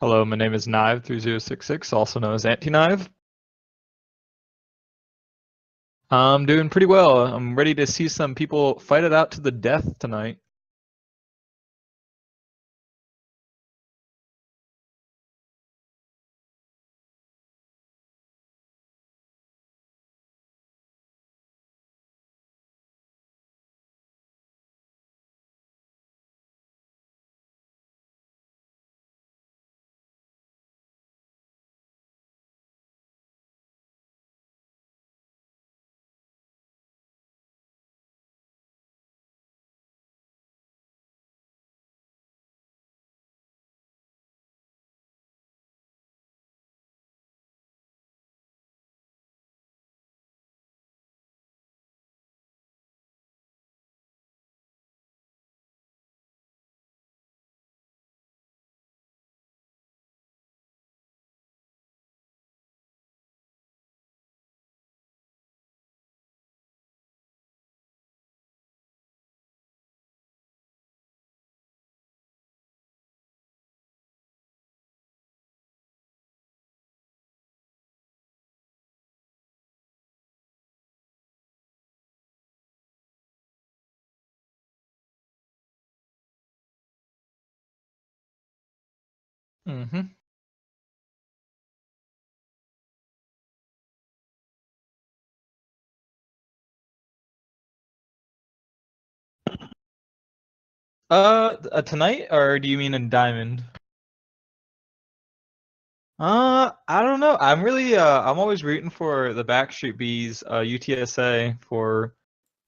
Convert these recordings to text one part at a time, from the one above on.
Hello, my name is Knive3066, also known as Anti-Knive. I'm doing pretty well. I'm ready to see some people fight it out to the death tonight. Mm-hmm. Tonight, or do you mean in Diamond? I don't know. I'm always rooting for the Backstreet Bees, UTSA for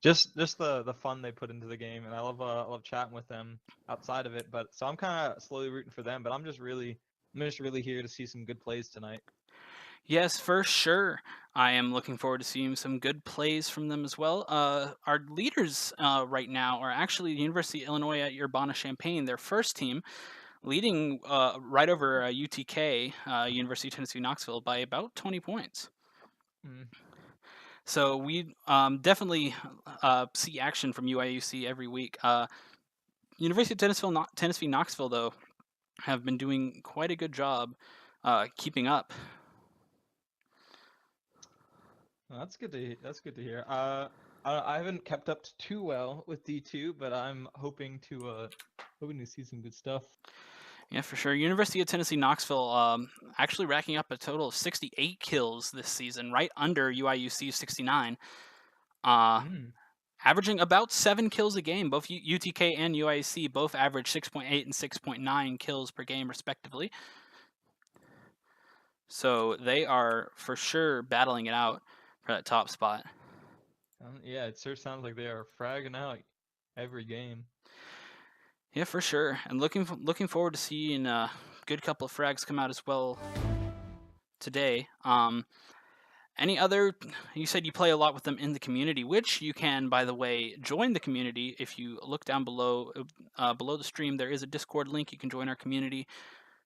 just the fun they put into the game, and I love chatting with them outside of it. But so I'm kind of slowly rooting for them, but I'm just really here to see some good plays tonight. Yes, for sure. I am looking forward to seeing some good plays from them as well. Our leaders right now are actually the University of Illinois at Urbana-Champaign, their first team, leading right over UTK, University of Tennessee Knoxville, by about 20 points. Mm. So we definitely see action from UIUC every week. University of Tennessee Knoxville, though, have been doing quite a good job keeping up. Well, that's good to hear. I haven't kept up too well with D2, but I'm hoping to see some good stuff. Yeah, for sure. University of Tennessee Knoxville actually racking up a total of 68 kills this season, right under UIUC 69. Uh, Mm. Averaging about 7 kills a game. Both UTK and UIUC both average 6.8 and 6.9 kills per game, respectively. So they are for sure battling it out for that top spot. Yeah, it sure sounds like they are fragging out every game. Yeah, for sure. And looking forward to seeing a good couple of frags come out as well today. Any other? You said you play a lot with them in the community, which you can, by the way, join the community. If you look down below, below the stream, there is a Discord link. You can join our community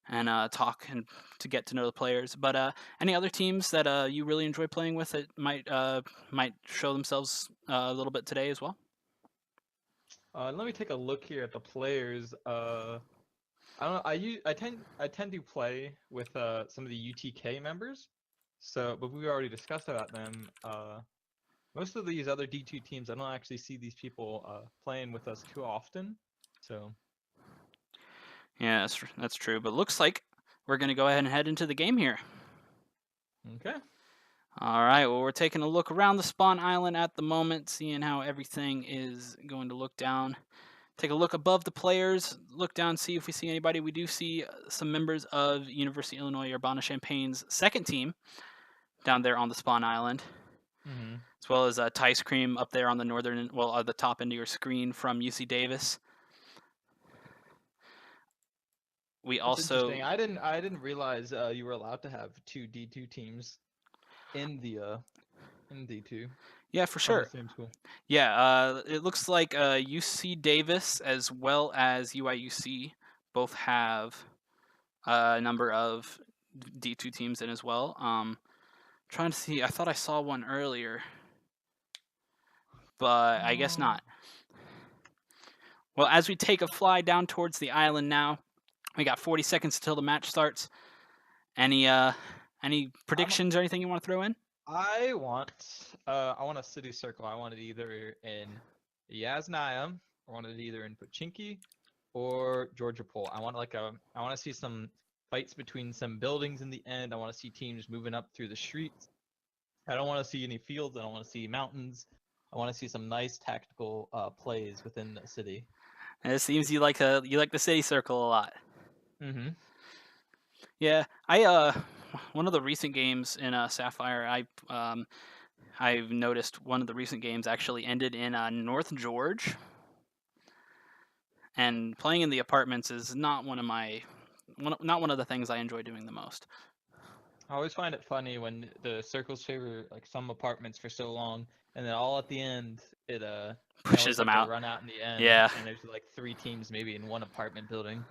and talk and to get to know the players. But any other teams that you really enjoy playing with that might show themselves a little bit today as well? Let me take a look here at the players. I don't know. I tend to play with some of the UTK members. So, but we already discussed about them. Most of these other D2 teams, I don't actually see these people playing with us too often. So, Yeah, that's true. But looks like we're gonna go ahead and head into the game here. okay. All right, well, we're taking a look around the spawn island at the moment, seeing how everything is going to look down. Take a look above the players, look down, see if we see anybody. We do see some members of University of Illinois Urbana-Champaign's second team down there on the spawn island, Mm-hmm. as well as Tice Cream up there on the northern, well, the top end of your screen from UC Davis. We That's also, interesting. I didn't realize you were allowed to have two D2 teams in the in D2 yeah, for from the sure. same school. Yeah, it looks like UC Davis as well as UIUC both have a number of D2 teams in as well. Trying to see, I thought I saw one earlier, but I guess Oh. not. Well, as we take a fly down towards the island now, We got 40 seconds until the match starts. Any predictions or anything you want to throw in? I want a city circle. I want it either in Yasnaya, I want it either in Pochinki or Georgia Pole. I want to see some fights between some buildings in the end. I want to see teams moving up through the streets. I don't want to see any fields. I don't want to see mountains. I want to see some nice tactical plays within the city. And it seems you like the city circle a lot. Mm-hmm. Yeah, one of the recent games in Sapphire, I've noticed one of the recent games actually ended in North George, and playing in the apartments is not one of the things I enjoy doing the most. I always find it funny when the circles favor like some apartments for so long, and then all at the end it they Pushes always them have to out. run out in the end. Yeah. And there's like 3 teams maybe in one apartment building,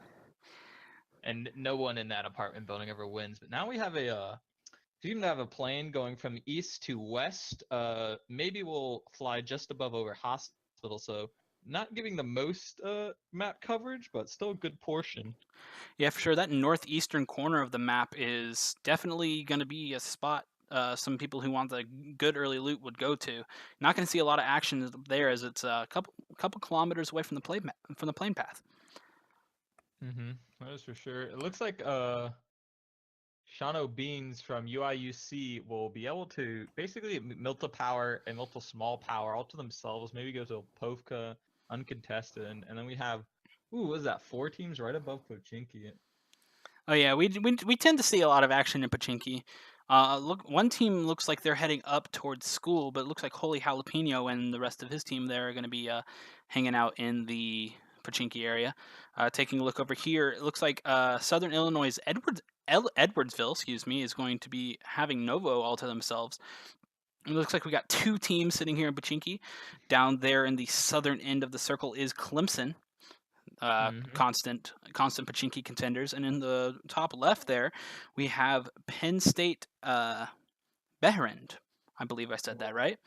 and no one in that apartment building ever wins. But now we have we even have a plane going from east to west. Maybe we'll fly just above over hospital, so not giving the most map coverage, but still a good portion. Yeah, for sure. That northeastern corner of the map is definitely going to be a spot some people who want the good early loot would go to. Not going to see a lot of action there, as it's a couple kilometers away from the plane path. Mm-hmm. That is for sure. It looks like Shano Beans from UIUC will be able to basically Milta Power and Milta Small Power all to themselves. Maybe go to Povka uncontested, and then we have what is that? 4 teams right above Pochinki. Oh yeah, we tend to see a lot of action in Pochinki. Look, one team looks like they're heading up towards school, but it looks like Holy Jalapeno and the rest of his team there are going to be hanging out in the Pochinki area. Taking a look over here, it looks like Southern Illinois' Edwardsville, is going to be having Novo all to themselves. It looks like we got 2 teams sitting here in Pochinki. Down there in the southern end of the circle is Clemson. Constant Pochinki contenders, and in the top left there we have Penn State Behrend. I believe I said that right.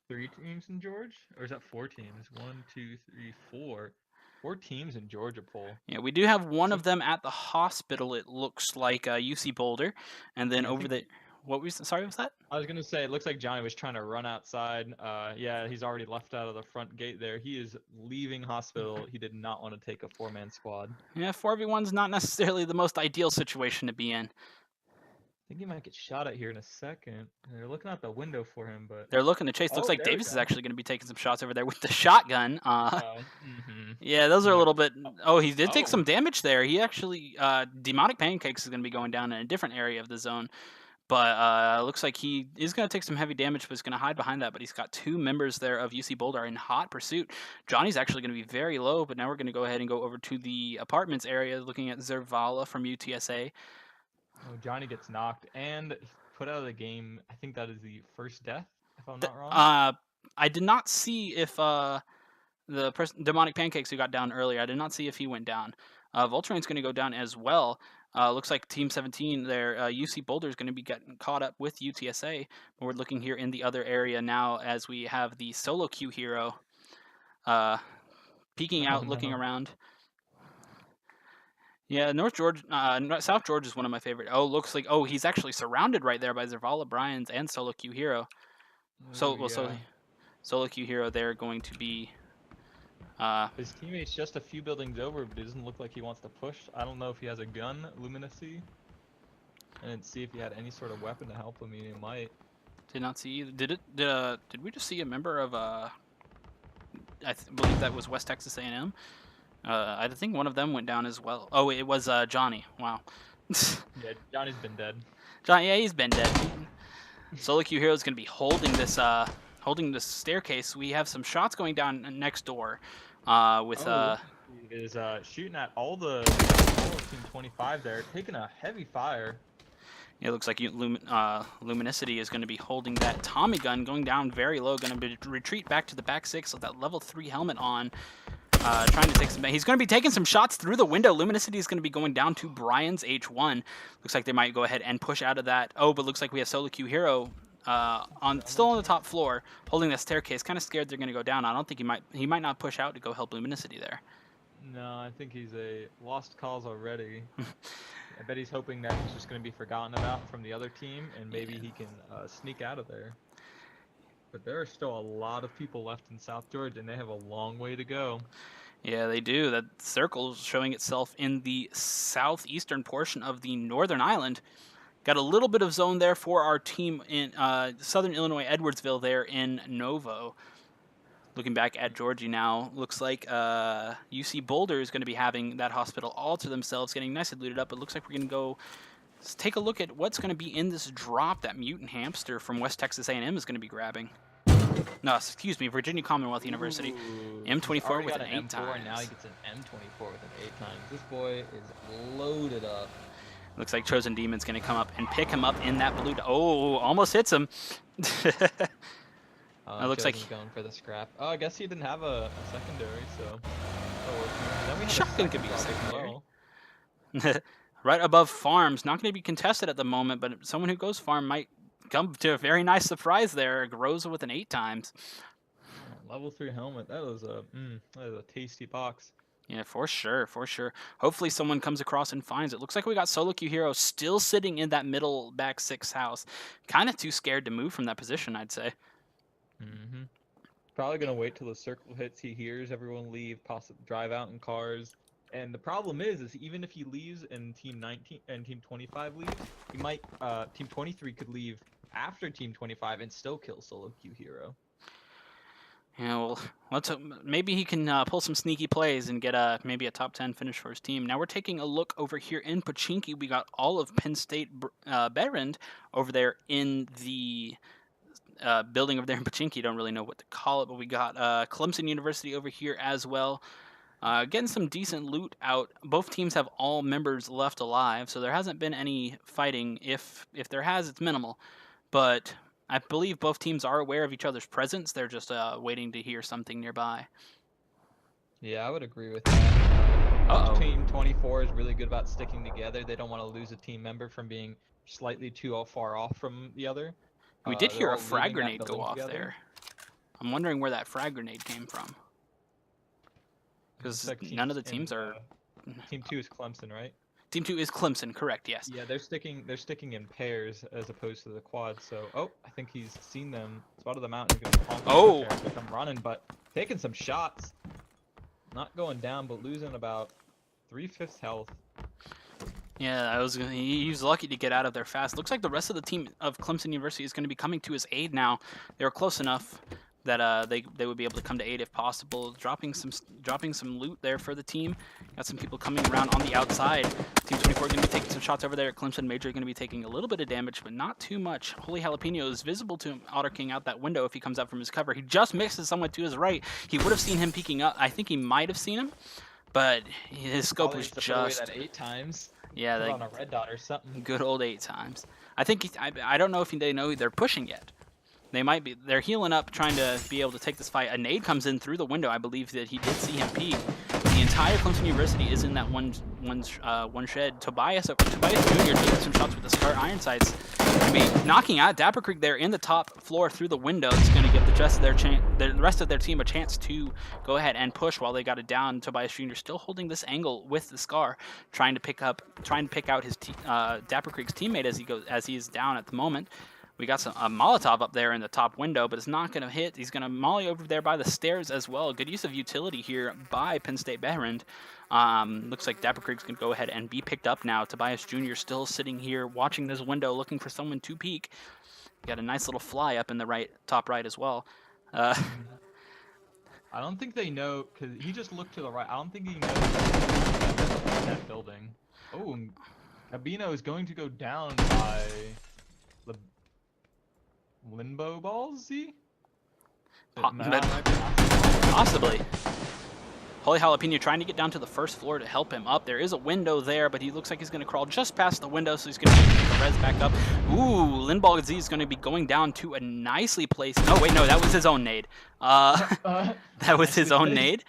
3 teams in George, or is that 4 teams? 1, 2, 3, 4. 4 teams in Georgia poll. Yeah, we do have one of them at the hospital. It looks like UC Boulder, and then over the what was sorry was that? I was gonna say it looks like Johnny was trying to run outside. Yeah, he's already left out of the front gate there. He is leaving hospital. He did not want to take a 4-man squad. Yeah, 4v1's not necessarily the most ideal situation to be in. I think he might get shot at here in a second. They're looking out the window for him, but they're looking to chase. Looks like Davis is actually going to be taking some shots over there with the shotgun. Yeah, those are a little bit. Oh, he did take some damage there. He actually, Demonic Pancakes is going to be going down in a different area of the zone. But looks like he is going to take some heavy damage, but he's going to hide behind that. But he's got 2 members there of UC Boulder in hot pursuit. Johnny's actually going to be very low, but now we're going to go ahead and go over to the apartments area, looking at Zervala from UTSA. Oh, Johnny gets knocked and put out of the game. I think that is the first death, if I'm not wrong. I did not see if the Demonic Pancakes who got down earlier, I did not see if he went down. Voltrain's going to go down as well. Looks like Team 17 there, UC Boulder is going to be getting caught up with UTSA. But we're looking here in the other area now as we have the solo queue hero peeking out, looking around. Yeah, South George is one of my favorite. Oh, looks like he's actually surrounded right there by Zervala Bryans and solo queue hero. Solo queue hero there going to be. His teammate's just a few buildings over, but it doesn't look like he wants to push. I don't know if he has a gun, Luminacy. I didn't see if he had any sort of weapon to help him. He might. Did not see either. Did we just see a member of I believe that was West Texas A&M. I think one of them went down as well. Oh, it was Johnny. Wow. Yeah, Johnny's been dead. Yeah, he's been dead. Solo queue hero is going to be holding this staircase. We have some shots going down next door. With he is shooting at all of Team 25 there, taking a heavy fire. It looks like Luminicity is going to be holding that Tommy gun, going down very low, going to retreat back to the back 6 with that level 3 helmet on. Trying to take some. He's going to be taking some shots through the window. Luminicity is going to be going down to Brian's H1. Looks like they might go ahead and push out of that. Oh, but looks like we have Solo Q Hero still on the top floor, holding that staircase. Kind of scared they're going to go down. I don't think he might not push out to go help Luminicity there. No, I think he's a lost cause already. I bet he's hoping that he's just going to be forgotten about from the other team, and maybe he can sneak out of there. But there are still a lot of people left in South Georgia, and they have a long way to go. Yeah, they do. That circle is showing itself in the southeastern portion of the northern island. Got a little bit of zone there for our team in southern Illinois, Edwardsville there in Novo. Looking back at Georgie now, looks like UC Boulder is going to be having that hospital all to themselves, getting nicely looted up. It looks like we're going to go take a look at what's going to be in this drop that Mutant Hamster from West Texas A&M is going to be grabbing. No, excuse me, Virginia Commonwealth University. Ooh, M24 with got an 8 M4, times. and now he gets an M24 with an 8 times. This boy is loaded up. Looks like Chosen Demon's going to come up and pick him up in that blue. Oh, almost hits him. It looks like he's going for the scrap. Oh, I guess he didn't have a secondary, so. Shotgun could be a secondary. Well. Right above Farms, not going to be contested at the moment, but someone who goes Farm might come to a very nice surprise there. Groza with an 8 times. Level 3 helmet. That is a tasty box. Yeah, for sure, for sure. Hopefully someone comes across and finds it. Looks like we got Solo Q Hero still sitting in that middle back 6 house. Kind of too scared to move from that position, I'd say. Mm-hmm. Probably going to wait till the circle hits. He hears everyone leave, possibly drive out in cars. And the problem is even if he leaves and Team 19 and Team 25 leaves, he might Team 23 could leave after Team 25 and still kill Solo Q Hero. Yeah, well, maybe he can pull some sneaky plays and get maybe a top 10 finish for his team. Now we're taking a look over here in Pochinki. We got all of Penn State Berend over there in the building over there in Pochinki. Don't really know what to call it, but we got Clemson University over here as well. Getting some decent loot out. Both teams have all members left alive, so there hasn't been any fighting. If there has, it's minimal. But I believe both teams are aware of each other's presence. They're just waiting to hear something nearby. Yeah, I would agree with that. Team 24 is really good about sticking together. They don't want to lose a team member from being slightly too far off from the other. We did hear a frag grenade go off there. I'm wondering where that frag grenade came from. Because none of the teams are. Team 2 is Clemson, right? Team 2 is Clemson, correct? Yes. Yeah, they're sticking in pairs as opposed to the quad. So, I think he's seen them, spotted them out, and he's gonna come running, but taking some shots, not going down, but losing about 3/5 health. Yeah, he was lucky to get out of there fast. Looks like the rest of the team of Clemson University is going to be coming to his aid now. They were close enough that they would be able to come to aid if possible. Dropping some loot there for the team. Got some people coming around on the outside. Team 24 going to be taking some shots over there. Clemson Major going to be taking a little bit of damage, but not too much. Holy Jalapeno is visible to him, Otter King out that window if he comes out from his cover. He just mixes someone to his right. He would have seen him peeking up. I think he might have seen him, but his scope was just that 8 times. Yeah, on a red dot or something. Good old 8 times. I think I don't know if they know they're pushing yet. They're healing up, trying to be able to take this fight. A nade comes in through the window. I believe that he did see him peek. The entire Clemson University is in that one shed. Tobias Jr. taking some shots with the Scar Iron Sights. Knocking out Dapper Creek there in the top floor through the window. It's going to give the rest of their team a chance to go ahead and push while they got it down. Tobias Jr. still holding this angle with the Scar, trying to pick out his Dapper Creek's teammate as he is down at the moment. We got a Molotov up there in the top window, but it's not going to hit. He's going to molly over there by the stairs as well. Good use of utility here by Penn State Berend. Looks like Dapper Creek's going to go ahead and be picked up now. Tobias Jr. still sitting here watching this window, looking for someone to peek. Got a nice little fly up in the top right as well. I don't think they know, because he just looked to the right. I don't think he knows that building. Oh, Cabino is going to go down by the Limbo Balls, Possibly. Holy Jalapeno trying to get down to the first floor to help him up. There is a window there, but he looks like he's going to crawl just past the window, so he's going to get the res back up. Ooh, Linball Z is going to be going down to a nicely placed... Oh, wait, no, that was his own nade. That was his own nade.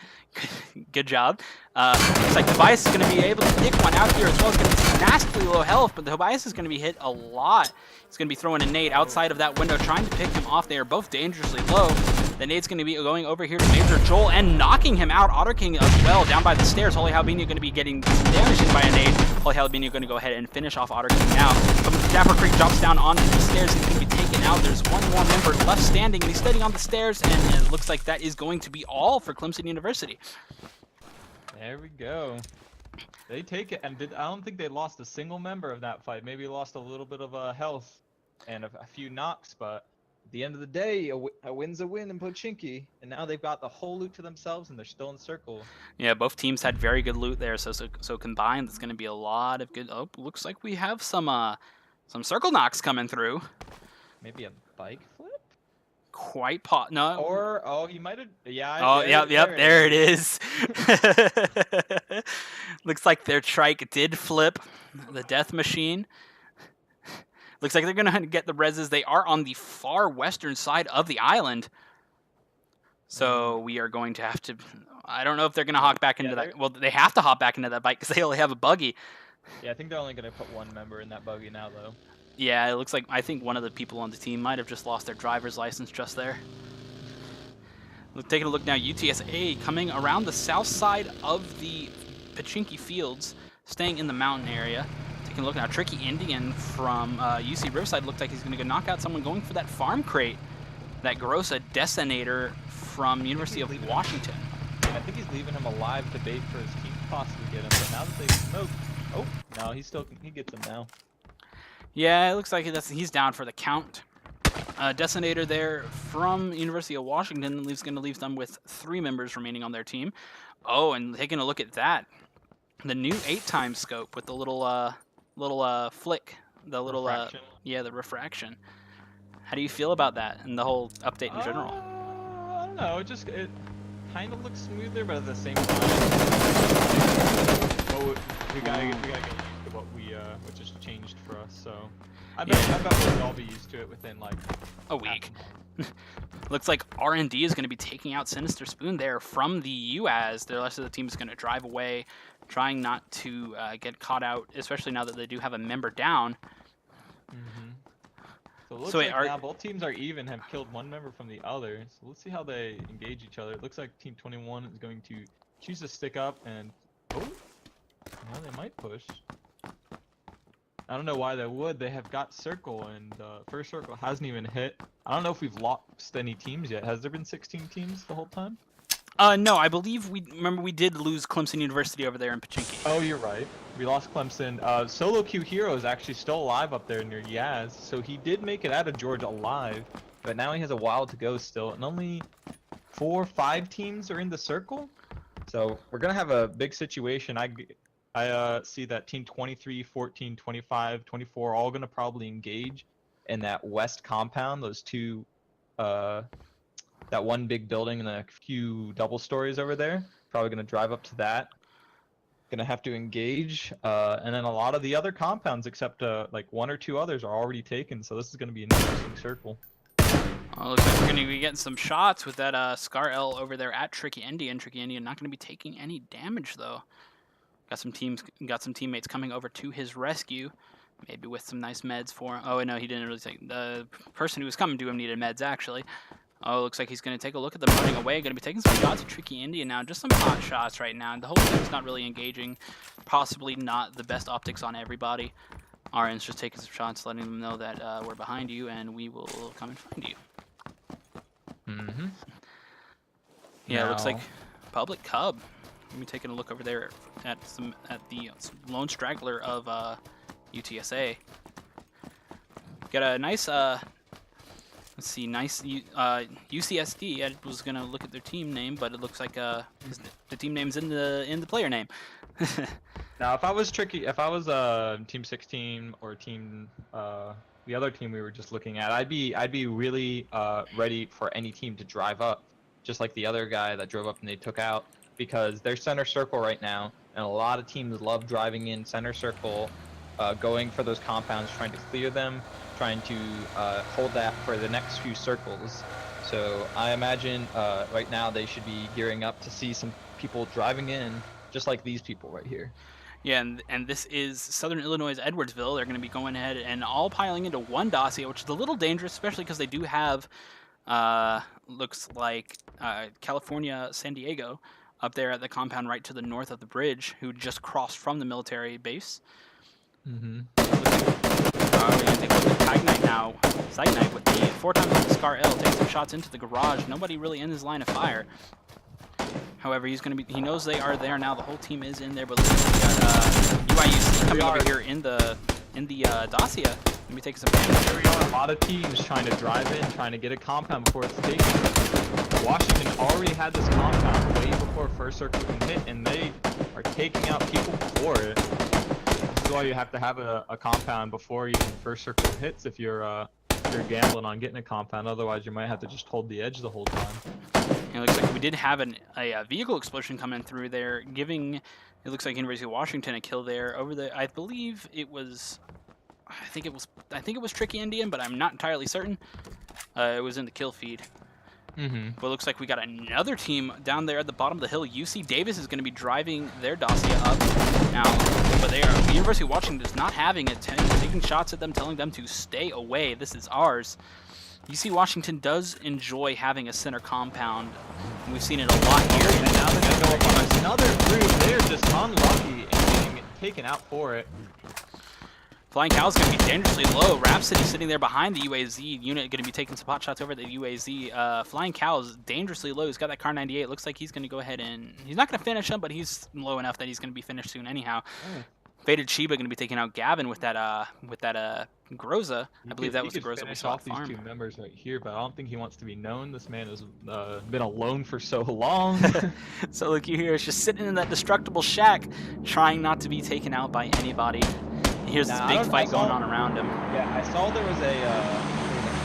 Good job. Looks like Tobias is going to be able to pick one out here as well. It's going to be nastily low health, but Tobias is going to be hit a lot. He's going to be throwing a nade outside of that window, trying to pick him off. They are both dangerously low. The nade's going to be going over here to Major Joel and knocking him out. Otter King as well, down by the stairs. Holy Jalapeno going to be getting damaged by a nade. Holy Jalapeno going to go ahead and finish off Otter King now. Dapper Creek drops down onto the stairs. He's going to be taken out. There's one more member left standing, and he's standing on the stairs, and it looks like that is going to be all for Clemson University. There we go. They take it, and I don't think they lost a single member of that fight. Maybe lost a little bit of health and a few knocks, but at the end of the day, a win's a win in Pochinki, and now they've got the whole loot to themselves, and they're still in circle. Yeah, both teams had very good loot there, so combined, it's going to be a lot of good. Oh, looks like we have some circle knocks coming through. Maybe a bike flip? Quite no. Or he might have. Yeah. Oh, yep. There it is. Looks like their trike did flip the death machine. Looks like they're gonna get the reses. They are on the far western side of the island, so we are going to have to. I don't know if they're gonna hop back into that. Well, they have to hop back into that bike because they only have a buggy. Yeah, I think they're only gonna put one member in that buggy now, though. Yeah, it looks like I think one of the people on the team might have just lost their driver's license just there. Taking a look now, UTSA coming around the south side of the Pochinki Fields, staying in the mountain area. Taking a look now, Tricky Indian from UC Riverside looked like he's going to go knock out someone going for that farm crate. That Grossa Detonator from University of Washington. I think he's leaving him alive to bait for his team to possibly get him, but now that they've smoked... Oh, no, he gets him now. Yeah, it looks like he's down for the count. Detonator there from University of Washington is going to leave them with 3 members remaining on their team. Oh, and taking a look at that, the new 8x scope with the little flick, the little refraction. The refraction. How do you feel about that and the whole update in general? I don't know. It kind of looks smoother, but at the same time, we gotta get used to what just changed for us. So I bet we'll all be used to it within like a week. Looks like R&D is going to be taking out Sinister Spoon there from the UAS. The rest of the team is going to drive away, trying not to get caught out, especially now that they do have a member down. Mm-hmm. So it looks like now both teams are even, have killed one member from the other. So let's see how they engage each other. It looks like Team 21 is going to choose to stick up and... Oh! Well, they might push. I don't know why they would. They have got circle, and first circle hasn't even hit. I don't know if we've lost any teams yet. Has there been 16 teams the whole time? No, I believe we did lose Clemson University over there in Pochinki. Oh, you're right. We lost Clemson. Solo Q Hero is actually still alive up there near Yaz, so he did make it out of Georgia alive, but now he has a while to go still, and only 4 or 5 teams are in the circle. So we're gonna have a big situation. I see that Team 23, 14, 25, 24 are all gonna probably engage in that west compound. Those two, that one big building and a few double stories over there. Probably gonna drive up to that. Gonna have to engage, and then a lot of the other compounds, except like 1 or 2 others, are already taken. So this is gonna be an interesting circle. Oh, looks like we're gonna be getting some shots with that Scar L over there at Tricky Indian. Tricky Indian not gonna be taking any damage though. Got some teammates coming over to his rescue, maybe with some nice meds for him. Oh no, he didn't really take. The person who was coming to him needed meds actually. Oh, looks like he's going to take a look at them running away. Going to be taking some shots at Tricky Indian now. Just some hot shots right now. The whole team's not really engaging. Possibly not the best optics on everybody. RN's just taking some shots, letting them know that we're behind you and we will come and find you. Mm-hmm. Yeah, it looks like Public Cub. Let me taking a look over there at the lone straggler of UTSA. Got a nice let's see, nice UCSD. I was gonna look at their team name, but it looks like the team name's in the player name. Now, if I was Team 16 or team the other team we were just looking at, I'd be really ready for any team to drive up, just like the other guy that drove up and they took out, because they're center circle right now, and a lot of teams love driving in center circle, going for those compounds, trying to clear them, trying to hold that for the next few circles. So I imagine right now they should be gearing up to see some people driving in, just like these people right here. Yeah, and this is Southern Illinois' Edwardsville. They're going to be going ahead and all piling into one dossier, which is a little dangerous, especially because they do have looks like California, San Diego, up there at the compound right to the north of the bridge, who just crossed from the military base. Mm-hmm. We're going to take a look at Tignite now. Tignite with the 4 times on the Scar L, takes some shots into the garage. Nobody really in his line of fire. However, he knows they are there now. The whole team is in there, but looks like we got UIUC coming over here in the Dacia. Let me take some damage. There we are. A lot of teams trying to drive in, trying to get a compound before it's taken. Washington already had this compound way before first circle can hit, and they are taking out people before it. This is why you have to have a compound before even first circle hits if you're gambling on getting a compound. Otherwise, you might have to just hold the edge the whole time. It looks like we did have a vehicle explosion coming through there, giving, it looks like University of Washington a kill there over the, I believe it was, I think it was Tricky Indian, but I'm not entirely certain. It was in the kill feed. Mm-hmm. But it looks like we got another team down there at the bottom of the hill. UC Davis is going to be driving their Dacia up now, but the University of Washington is not having it, taking shots at them, telling them to stay away. This is ours. UC Washington does enjoy having a center compound. We've seen it a lot here. And now they're going to go up on another group. They're just unlucky and getting taken out for it. Flying Cow's going to be dangerously low. Rhapsody sitting there behind the UAZ unit, going to be taking some pot shots over the UAZ. Flying Cow's dangerously low. He's got that Car 98. Looks like he's going to go ahead and... He's not going to finish him, but he's low enough that he's going to be finished soon anyhow. Faded Shiba going to be taking out Gavin with that Groza. I believe that was the Groza we saw off at farm. these 2 members right here, but I don't think he wants to be known. This man has been alone for so long. So look here, it's just sitting in that destructible shack, trying not to be taken out by anybody. Here's this big fight going on around him. Yeah, I saw there was a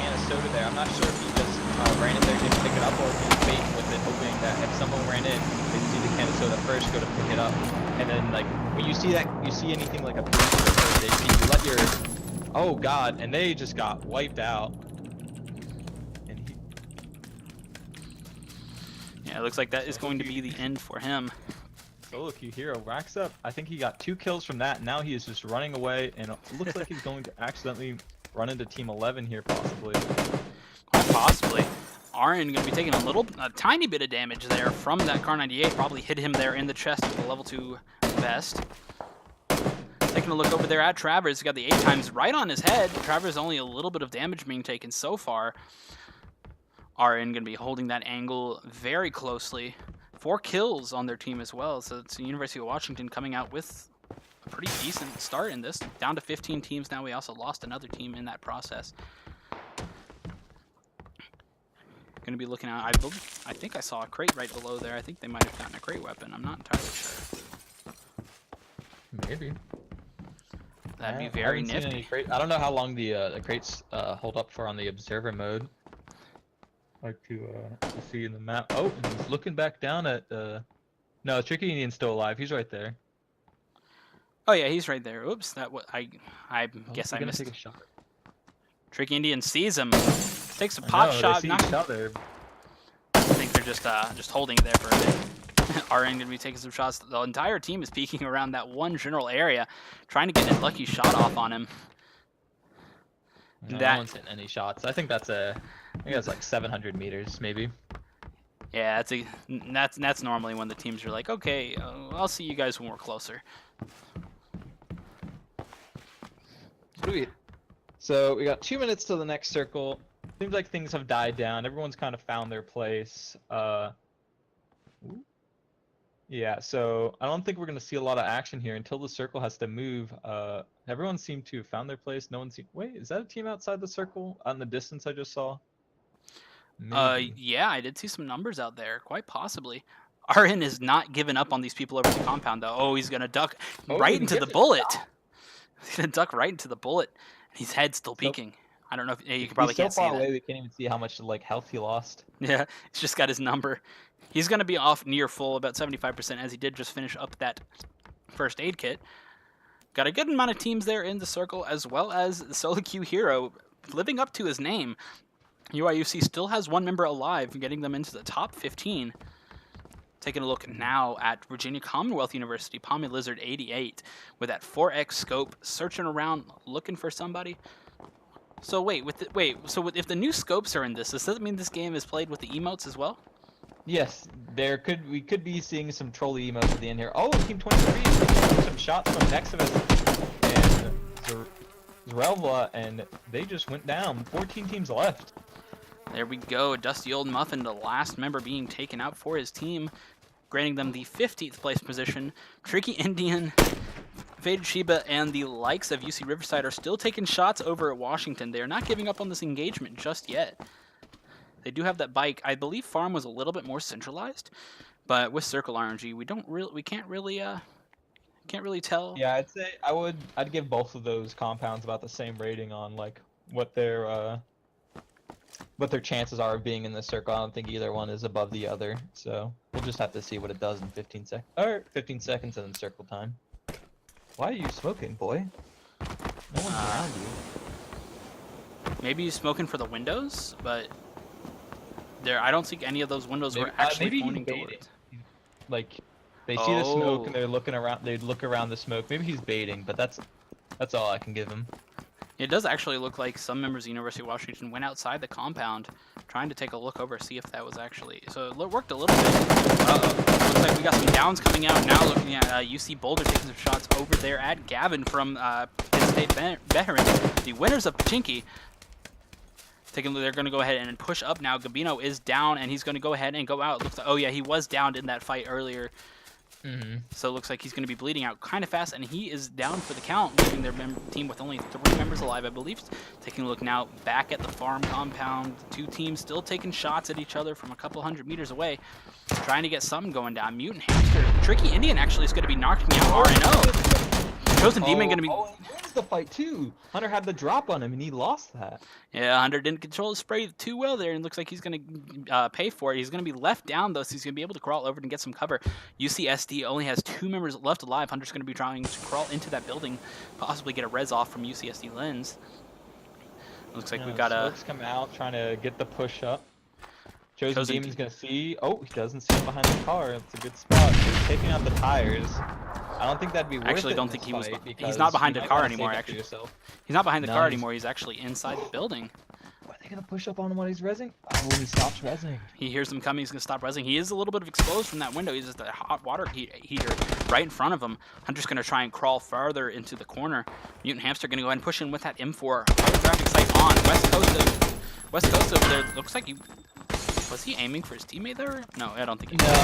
can of soda there. I'm not sure if he just ran in there to pick it up or if he's baiting with it, hoping that if someone ran in, they'd see the can of soda first, go to pick it up. And then, like, when you see that, you see anything like a police or first aid team, you let your... Oh, God, and they just got wiped out. And he... Yeah, it looks like that is going to be the end for him. So look, Hero racks up. I think he got 2 kills from that. Now he is just running away, and it looks like he's going to accidentally run into Team 11 here, possibly. Quite possibly. Arin going to be taking a tiny bit of damage there from that Car 98. Probably hit him there in the chest with the level 2 vest. Taking a look over there at Travers. He's got the 8 times right on his head. Travers only a little bit of damage being taken so far. Arin going to be holding that angle very closely. 4 kills on their team as well, so it's the University of Washington coming out with a pretty decent start in this. Down to 15 teams now. We also lost another team in that process. Going to be looking at, I think I saw a crate right below there. I think they might have gotten a crate weapon. I'm not entirely sure. Maybe. That'd be very nifty. I don't know how long the crates hold up for on the observer mode. Like to see in the map. Oh, and he's looking back down at no, Tricky Indian's still alive. He's right there. Oh yeah, he's right there. Oops, that I guess I missed. Take a shot. Tricky Indian sees him, takes a pot shot. They see each other. I think they're just holding it there for a bit. RN gonna be taking some shots. The entire team is peeking around that one general area, trying to get a lucky shot off on him. No, no one's hitting any shots. I think that's like 700 meters, maybe. Yeah, that's normally when the teams are like, okay, I'll see you guys when we're closer. Sweet. So we got 2 minutes to the next circle. Seems like things have died down. Everyone's kind of found their place. Yeah, so I don't think we're gonna see a lot of action here until the circle has to move. Everyone seemed to have found their place. No one seemed. Wait, is that a team outside the circle on the distance I just saw? Maybe. Yeah, I did see some numbers out there, quite possibly. RN is not giving up on these people over the compound, though. Oh, he's gonna duck right into the bullet. He's gonna duck right into the bullet. His head's still peeking. I don't know if you probably can't see that. He's so far away, we can't even see how much like health he lost. Yeah, he's just got his number. He's gonna be off near full, about 75%, as he did just finish up that first aid kit. Got a good amount of teams there in the circle, as well as the solo queue hero living up to his name. UIUC still has 1 member alive, getting them into the top 15. Taking a look now at Virginia Commonwealth University, Palmy Lizard 88, with that 4X scope, searching around, looking for somebody. So wait, if the new scopes are in this, does that mean this game is played with the emotes as well? Yes, we could be seeing some trolley emotes at the end here. Oh, Team 23 is taking some shots from Nexus and Zrelva, and they just went down. 14 teams left. There we go, Dusty Old Muffin, the last member being taken out for his team, granting them the 15th place position. Tricky Indian, Faded Sheba, and the likes of UC Riverside are still taking shots over at Washington. They are not giving up on this engagement just yet. They do have that bike. I believe Farm was a little bit more centralized, but with Circle RNG, we can't really tell. Yeah, I'd say I'd give both of those compounds about the same rating on like what their chances are of being in the circle. I don't think either one is above the other, so we'll just have to see what it does in 15 seconds and then circle time. Why are you smoking, boy? No one's around you. Maybe he's smoking for the windows, but I don't think any of those windows were actually pointing towards. Like, they see the smoke and they're looking around. They look around the smoke. Maybe he's baiting, but that's all I can give him. It does actually look like some members of the University of Washington went outside the compound trying to take a look over, see if that was actually... So it worked a little bit. Looks like we got some downs coming out now, looking at UC Boulder taking some shots over there at Gavin from Penn State Veteran. The winners of Pachinki. They're going to go ahead and push up now. Gabino is down, and he's going to go ahead and go out. Looks like, oh yeah, he was downed in that fight earlier. So it looks like he's going to be bleeding out kind of fast, and he is down for the count, leaving their team with only 3 members alive, I believe. Taking a look now back at the farm compound. 2 teams still taking shots at each other from a couple hundred meters away, trying to get something going down. Mutant Hamster. Tricky Indian actually is going to be knocking out RNO. Chosen Demon going to be... Oh, he wins the fight too. Hunter had the drop on him, and he lost that. Yeah, Hunter didn't control the spray too well there, and looks like he's going to pay for it. He's going to be left down, though, so he's going to be able to crawl over and get some cover. UCSD only has 2 members left alive. Hunter's going to be trying to crawl into that building, possibly get a res off from UCSD Lens. Looks like we've got a... Smoke's coming out, trying to get the push up. Chosen Demon's going to see... Oh, he doesn't see him behind the car. It's a good spot. He's taking out the tires. I don't think that'd be worth it. Actually, don't think he was. He's not behind the car anymore. Actually, he's not behind the car anymore. He's actually inside the building. Are they gonna push up on him while he's rezzing? Oh, he stops rezzing. He hears them coming. He's gonna stop rezzing. He is a little bit of exposed from that window. He's just a hot water heater right in front of him. Hunter's gonna try and crawl farther into the corner. Mutant Hamster gonna go ahead and push in with that M4 traffic sight on West Coast over there. Looks like was he aiming for his teammate there? No, I don't think he was.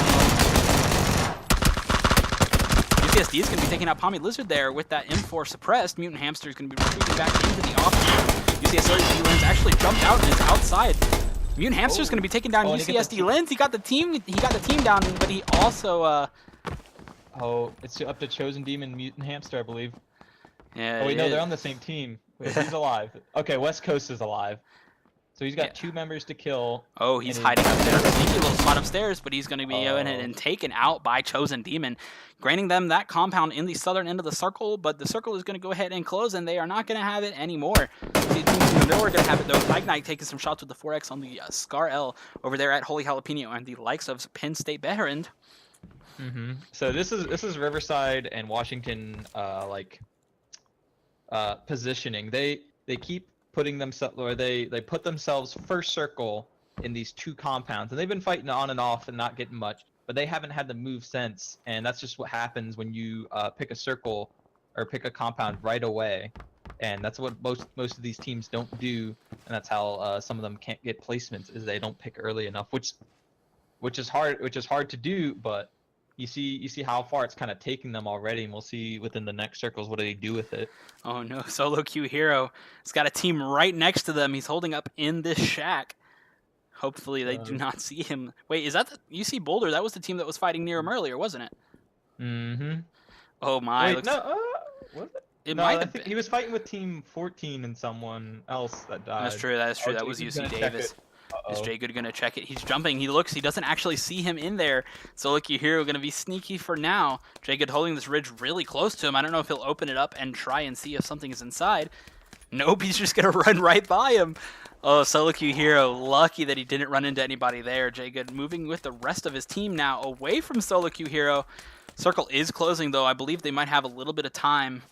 UCSD is going to be taking out Pommy Lizard there with that M4 suppressed. Mutant Hamster is going to be retreating back into the offense. UCSD Lens actually jumped out and is outside. Mutant Hamster is going to be taking down UCSD Lens. He got the team down, but he also Oh, it's up to Chosen Demon Mutant Hamster, I believe. Yeah. Oh wait, no, they're on the same team. Wait, he's alive. Okay, West Coast is alive. So he's got 2 members to kill. Oh, he's hiding up there. Sneaky little spot upstairs, but he's going to be going in and taken out by Chosen Demon, granting them that compound in the southern end of the circle, but the circle is going to go ahead and close, and they are not going to have it anymore. See, they were going to have it, though. Flag Knight taking some shots with the 4X on the Scar L over there at Holy Jalapeno, and the likes of Penn State Veteran. So this is Riverside and Washington positioning. They keep putting themselves, or they put themselves first circle in these 2 compounds, and they've been fighting on and off and not getting much, but they haven't had the move since, and that's just what happens when you pick a circle or pick a compound right away, and that's what most of these teams don't do, and that's how some of them can't get placements, is they don't pick early enough, which is hard to do, but you see how far it's kind of taking them already, and we'll see within the next circles what do they do with it. Oh no, Solo Q Hero has got a team right next to them. He's holding up in this shack. Hopefully they do not see him. Wait, is that the UC Boulder? That was the team that was fighting near him earlier, wasn't it? Oh my. Wait, no, was it? It might have been. He was fighting with Team 14 and someone else that died. That's true. That was UC Davis. Is Jay Good gonna check it? He's jumping. He looks. He doesn't actually see him in there. So look, your hero gonna be sneaky for now. Jay Good holding this ridge really close to him. I don't know if he'll open it up and try and see if something is inside. Nope, he's just gonna run right by him. Oh, Solo Q Hero, lucky that he didn't run into anybody there. Jay Good moving with the rest of his team now away from Solo Q Hero. Circle is closing though. I believe they might have a little bit of time.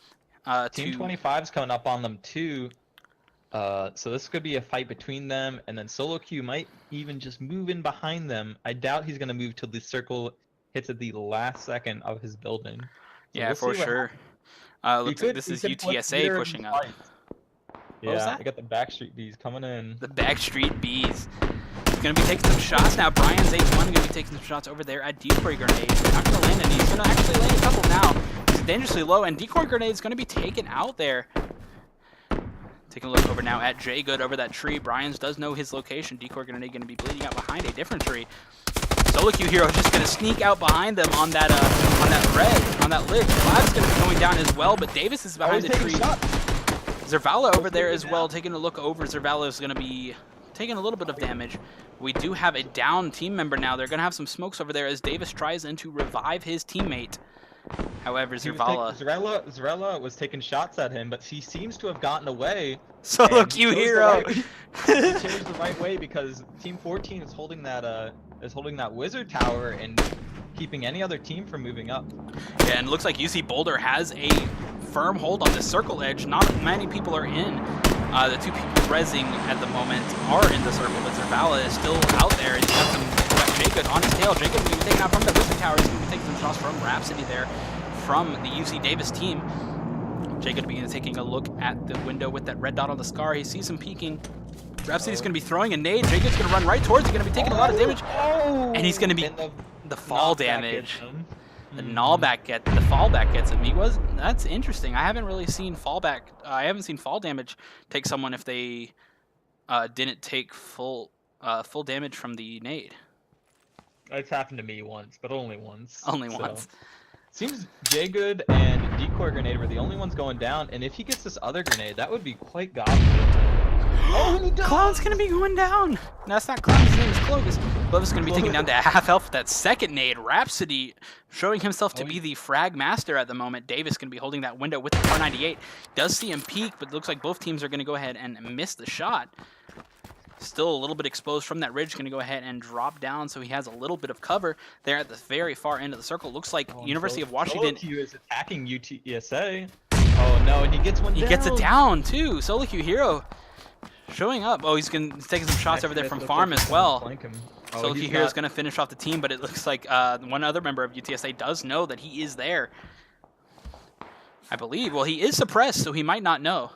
Team 25's coming up on them too. So this could be a fight between them, and then Solo Q might even just move in behind them. I doubt he's gonna move till the circle hits at the last second of his building. So Yeah, we'll for see what sure. Looks like this is UTSA pushing up. Yeah, that? I got the Backstreet Bees coming in. The Backstreet Bees. He's going to be taking some shots now. Brian's 8-1 going to be taking some shots over there at Decoy Grenade. Not going to land any. He's going to actually land a couple now. He's dangerously low, and Decoy Grenade is going to be taken out there. Taking a look over now at Jay Good over that tree. Brian's does know his location. Decoy Grenade going to be bleeding out behind a different tree. Solo Q Hero is just going to sneak out behind them on that ledge. Cloud's going to be going down as well, but Davis is behind the tree. Zervala over there as well, taking a look over. Zervala is going to be taking a little bit of damage. We do have a down team member now. They're going to have some smokes over there as Davis tries to revive his teammate. However, Zervala was taking shots at him, but he seems to have gotten away. Solo Q Hero. He chose the right way because Team 14 is holding that wizard tower and keeping any other team from moving up. Yeah, and it looks like UC Boulder has a firm hold on the circle edge. Not many people are in. The two people rezzing at the moment are in the circle, but Zervala is still out there. He's got Jacob on his tail. Jacob will be taken out from the wizard tower. He's going to be taking some shots from Rhapsody there from the UC Davis team. Jacob begins taking a look at the window with that red dot on the scar. He sees him peeking. Rhapsody's going to be throwing a nade. Jacob's going to run right towards. He's going to be taking a lot of damage. And he's going to be the fall damage. The fallback gets him. That's interesting. I haven't really seen fallback. I haven't seen fall damage take someone if they didn't take full damage from the nade. It's happened to me once, but only once. Once. Seems J Good and Decoy Grenade were the only ones going down, and if he gets this other grenade, that would be quite godly. Oh, he does! Cloud's gonna be going down. That's not Cloud. His name is Clovis. Clovis is gonna be taken down to half health with that second nade. Rhapsody showing himself to be the frag master at the moment. Davis gonna be holding that window with the R98. Does see him peek, but it looks like both teams are gonna go ahead and miss the shot. Still a little bit exposed from that ridge. Going to go ahead and drop down, so he has a little bit of cover there at the very far end of the circle. Looks like University of Washington. Solo Q is attacking UTSA. Oh no, and he gets one down. He gets it down too. Solo Q Hero showing up. Oh, he's taking some shots over there from Farm as well. Solo Q Hero is going to finish off the team, but it looks like one other member of UTSA does know that he is there. I believe. Well, he is suppressed, so he might not know.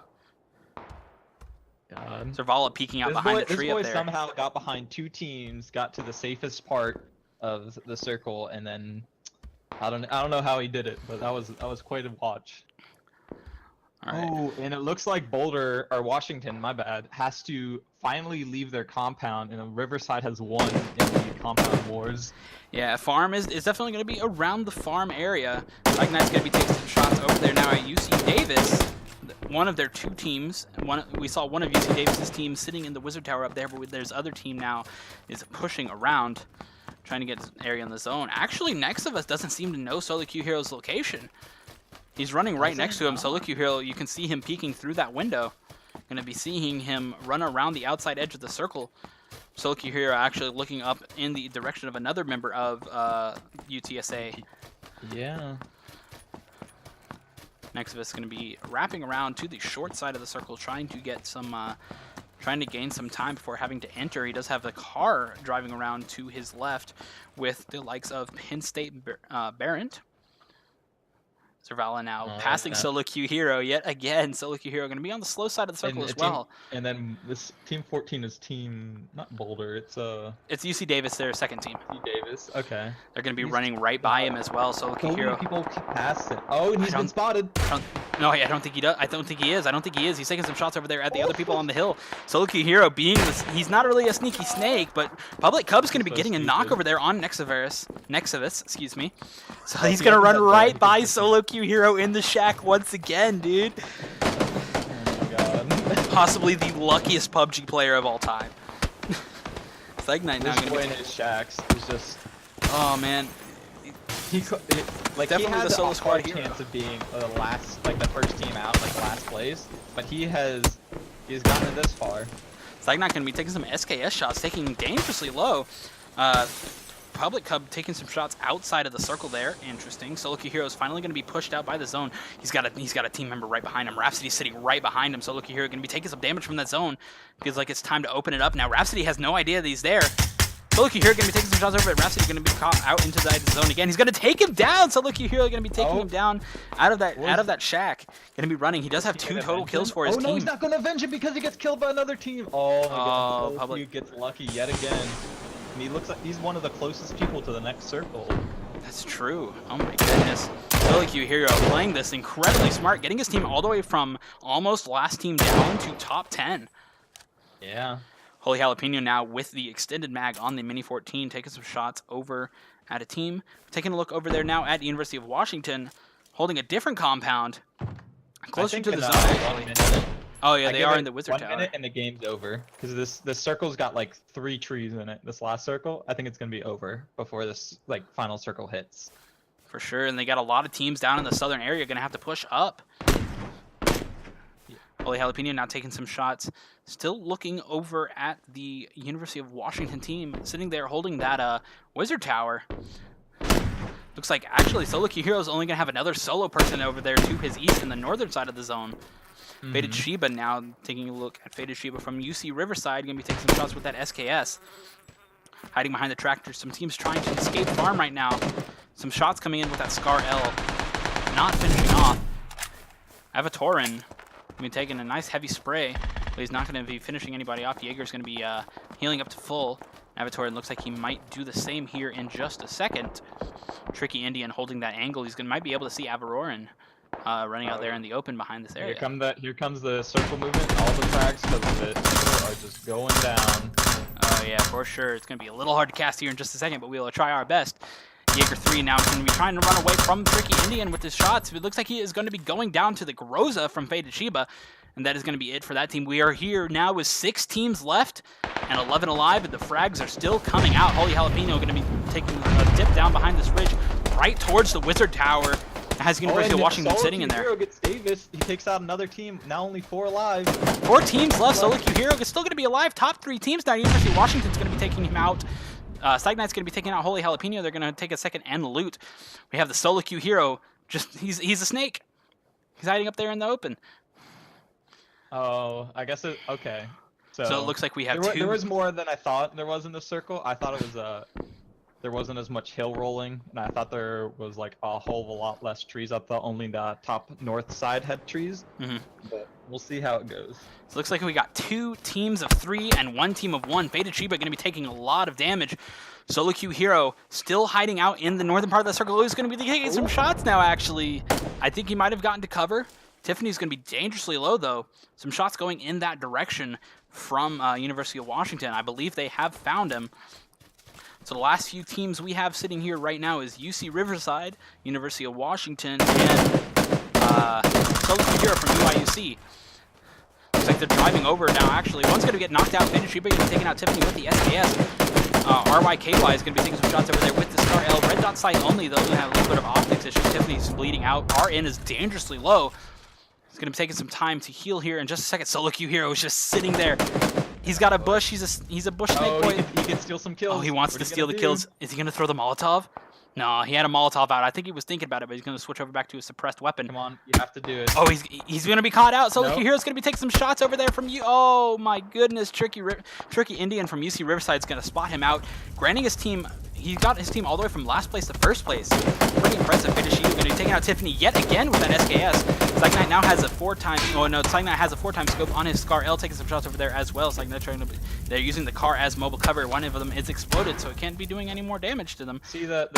Zervala peeking out behind the tree up there. This boy somehow got behind two teams, got to the safest part of the circle, and then I don't know how he did it, but that was quite a watch. All right. Oh, and it looks like Washington, my bad, has to finally leave their compound, and Riverside has won in the compound wars. Yeah, Farm is definitely going to be around the Farm area. Like Knight's going to be taking some shots over there now at UC Davis. One of their two teams, we saw one of UC Davis's teams sitting in the wizard tower up there, but there's other team now is pushing around, trying to get an area in the zone. Actually, next of us doesn't seem to know Solo Q Hero's location. He's running right next to him. Solo Q Hero, you can see him peeking through that window. Going to be seeing him run around the outside edge of the circle. Solo Q Hero actually looking up in the direction of another member of UTSA. Yeah. Next of us is going to be wrapping around to the short side of the circle, trying to get some, trying to gain some time before having to enter. He does have a car driving around to his left with the likes of Penn State Barrent. Zervala now passing Solo Q Hero yet again. Solo Q Hero going to be on the slow side of the circle as well. And then this Team 14 is not Boulder. It's UC Davis, their second team. UC Davis. Okay. They're going to be running right by him as well. Solo Q Hero. People pass it. Oh, and he's been spotted. No, I don't think he does. I don't think he is. He's taking some shots over there at the other people on the hill. Solo Q Hero he's not really a sneaky snake, but Public Cub's going to be getting a knock over there on Nexavus, excuse me. So he's going to run right by Solo Q Hero in the shack once again, dude. Oh my god. Possibly the luckiest PUBG player of all time. It's like Night now going to be in his shacks. Is just. Oh man. He definitely had the solo squad chance of being the first team out, last place, but he's gotten it this far. It's like not going to be taking some SKS shots, taking dangerously low. Republic Cub taking some shots outside of the circle there. Interesting. Solo Q Hero is finally going to be pushed out by the zone. He's got a team member right behind him. Rhapsody's sitting right behind him. Solo Q Hero going to be taking some damage from that zone. Feels like it's time to open it up now. Rhapsody has no idea that he's there. Solo Q Hero going to be taking some shots over at Rhapsody. Going to be caught out into the zone again. He's going to take him down. Solo Q Hero going to be taking him down out of that shack. Going to be running. He does have 2 total kills for his team. Oh no, he's not going to avenge him because he gets killed by another team. Oh my god. Public gets lucky yet again. And he looks like he's one of the closest people to the next circle. That's true. Oh my goodness. Solo Q Hero playing this incredibly smart, getting his team all the way from almost last team down to top 10. Yeah. Holy Jalapeno now with the extended mag on the Mini 14, taking some shots over at a team. Taking a look over there now at the University of Washington, holding a different compound, closer to the zone actually. Oh yeah, they are in the Wizard Tower. 1 minute and the game's over. Because this circle's got like 3 trees in it. This last circle, I think it's gonna be over before this like final circle hits. For sure, and they got a lot of teams down in the southern area gonna have to push up. Holy Jalapeno now taking some shots. Still looking over at the University of Washington team, sitting there holding that Wizard Tower. Looks like actually Solo Q Hero is only going to have another solo person over there to his east in the northern side of the zone. Faded Shiba now taking a look at Faded Shiba from UC Riverside. Going to be taking some shots with that SKS. Hiding behind the tractor. Some teams trying to escape farm right now. Some shots coming in with that Scar L. Not finishing off. Avatorin be taking a nice heavy spray, but he's not going to be finishing anybody off. Jaeger's going to be healing up to full. Avatorin looks like he might do the same here in just a second. Tricky Indian holding that angle. Might be able to see Avarorin running out there in the open behind this area. Here comes the circle movement. All the frags because of it are just going down. Oh yeah, for sure. It's going to be a little hard to cast here in just a second, but we'll try our best. Jaeger 3 now is going to be trying to run away from Tricky Indian with his shots. It looks like he is going to be going down to the Groza from Faded Shiba, and that is going to be it for that team. We are here now with 6 teams left and 11 alive, and the frags are still coming out. Holy Jalapeno going to be taking a dip down behind this ridge right towards the Wizard Tower. Has University of Washington sitting in there. Solo Q Hero gets Davis. He takes out another team. Now only 4 alive. 4 teams left. Solo Q Hero is still going to be alive. Top 3 teams now. University of Washington's going to be taking him out. Psych Knight's going to be taking out Holy Jalapeno. They're going to take a second and loot. We have the Solo Q Hero. He's a snake. He's hiding up there in the open. Oh, I guess okay. So it looks like we have 2. There was more than I thought there was in the circle. I thought it was there wasn't as much hill rolling, and I thought there was like a whole of a lot less trees. I thought only the top north side had trees. But we'll see how it goes. So it looks like we got 2 teams of 3 and 1 team of 1. Faded Shiba going to be taking a lot of damage. Solo Q Hero still hiding out in the northern part of the circle. He's going to be taking some shots now, actually. I think he might have gotten to cover. Tiffany's going to be dangerously low, though. Some shots going in that direction from University of Washington. I believe they have found him. So the last few teams we have sitting here right now is UC Riverside, University of Washington, and Solo Q Hero from UIUC. Looks like they're driving over now, actually. One's going to get knocked out. Faded Shiba going to be taking out Tiffany with the SKS. RYKY is going to be taking some shots over there with the Star L. Red dot sight only, though. Going to have a little bit of optics issues. Tiffany's bleeding out. RN is dangerously low. He's going to be taking some time to heal here in just a second. Solo Q Hero is just sitting there. He's got a bush. He's a bush snake boy. He can steal some kills. Oh, he wants to steal the kills. Is he going to throw the Molotov? No, he had a Molotov out. I think he was thinking about it, but he's going to switch over back to a suppressed weapon. Come on, you have to do it. Oh, he's going to be caught out. Solo Q Hero's going to be taking some shots over there from you. Oh my goodness, Tricky Indian from UC Riverside is going to spot him out, granting his team. He got his team all the way from last place to first place. Pretty impressive. Faded going to be taking out Tiffany yet again with that SKS. Psych Knight now has a 4-time. Oh no, Psych Knight has a 4-time scope on his Scar L, taking some shots over there as well. Psych Knight trying to. They're using the car as mobile cover. One of them is exploded, so it can't be doing any more damage to them. See the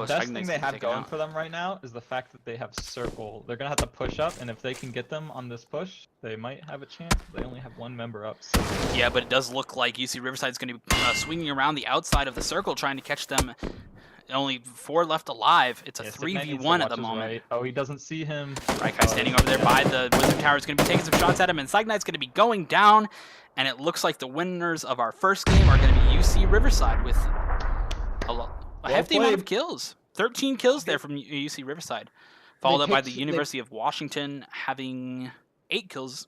best thing they have going for them right now is the fact that they have circle. They're gonna have to push up, and if they can get them on this push, they might have a chance. They only have 1 member up. So. Yeah, but it does look like UC Riverside is going to be swinging around the outside of the circle, trying to catch them. Only 4 left alive. It's a 3v1 at the moment. Right. Oh, he doesn't see him. Raikai standing over there by the Wizard Tower is going to be taking some shots at him, and Psych Knight's going to be going down. And it looks like the winners of our first game are going to be UC Riverside with a hefty amount of kills. 13 kills there from UC Riverside, followed up by the University of Washington having 8 kills,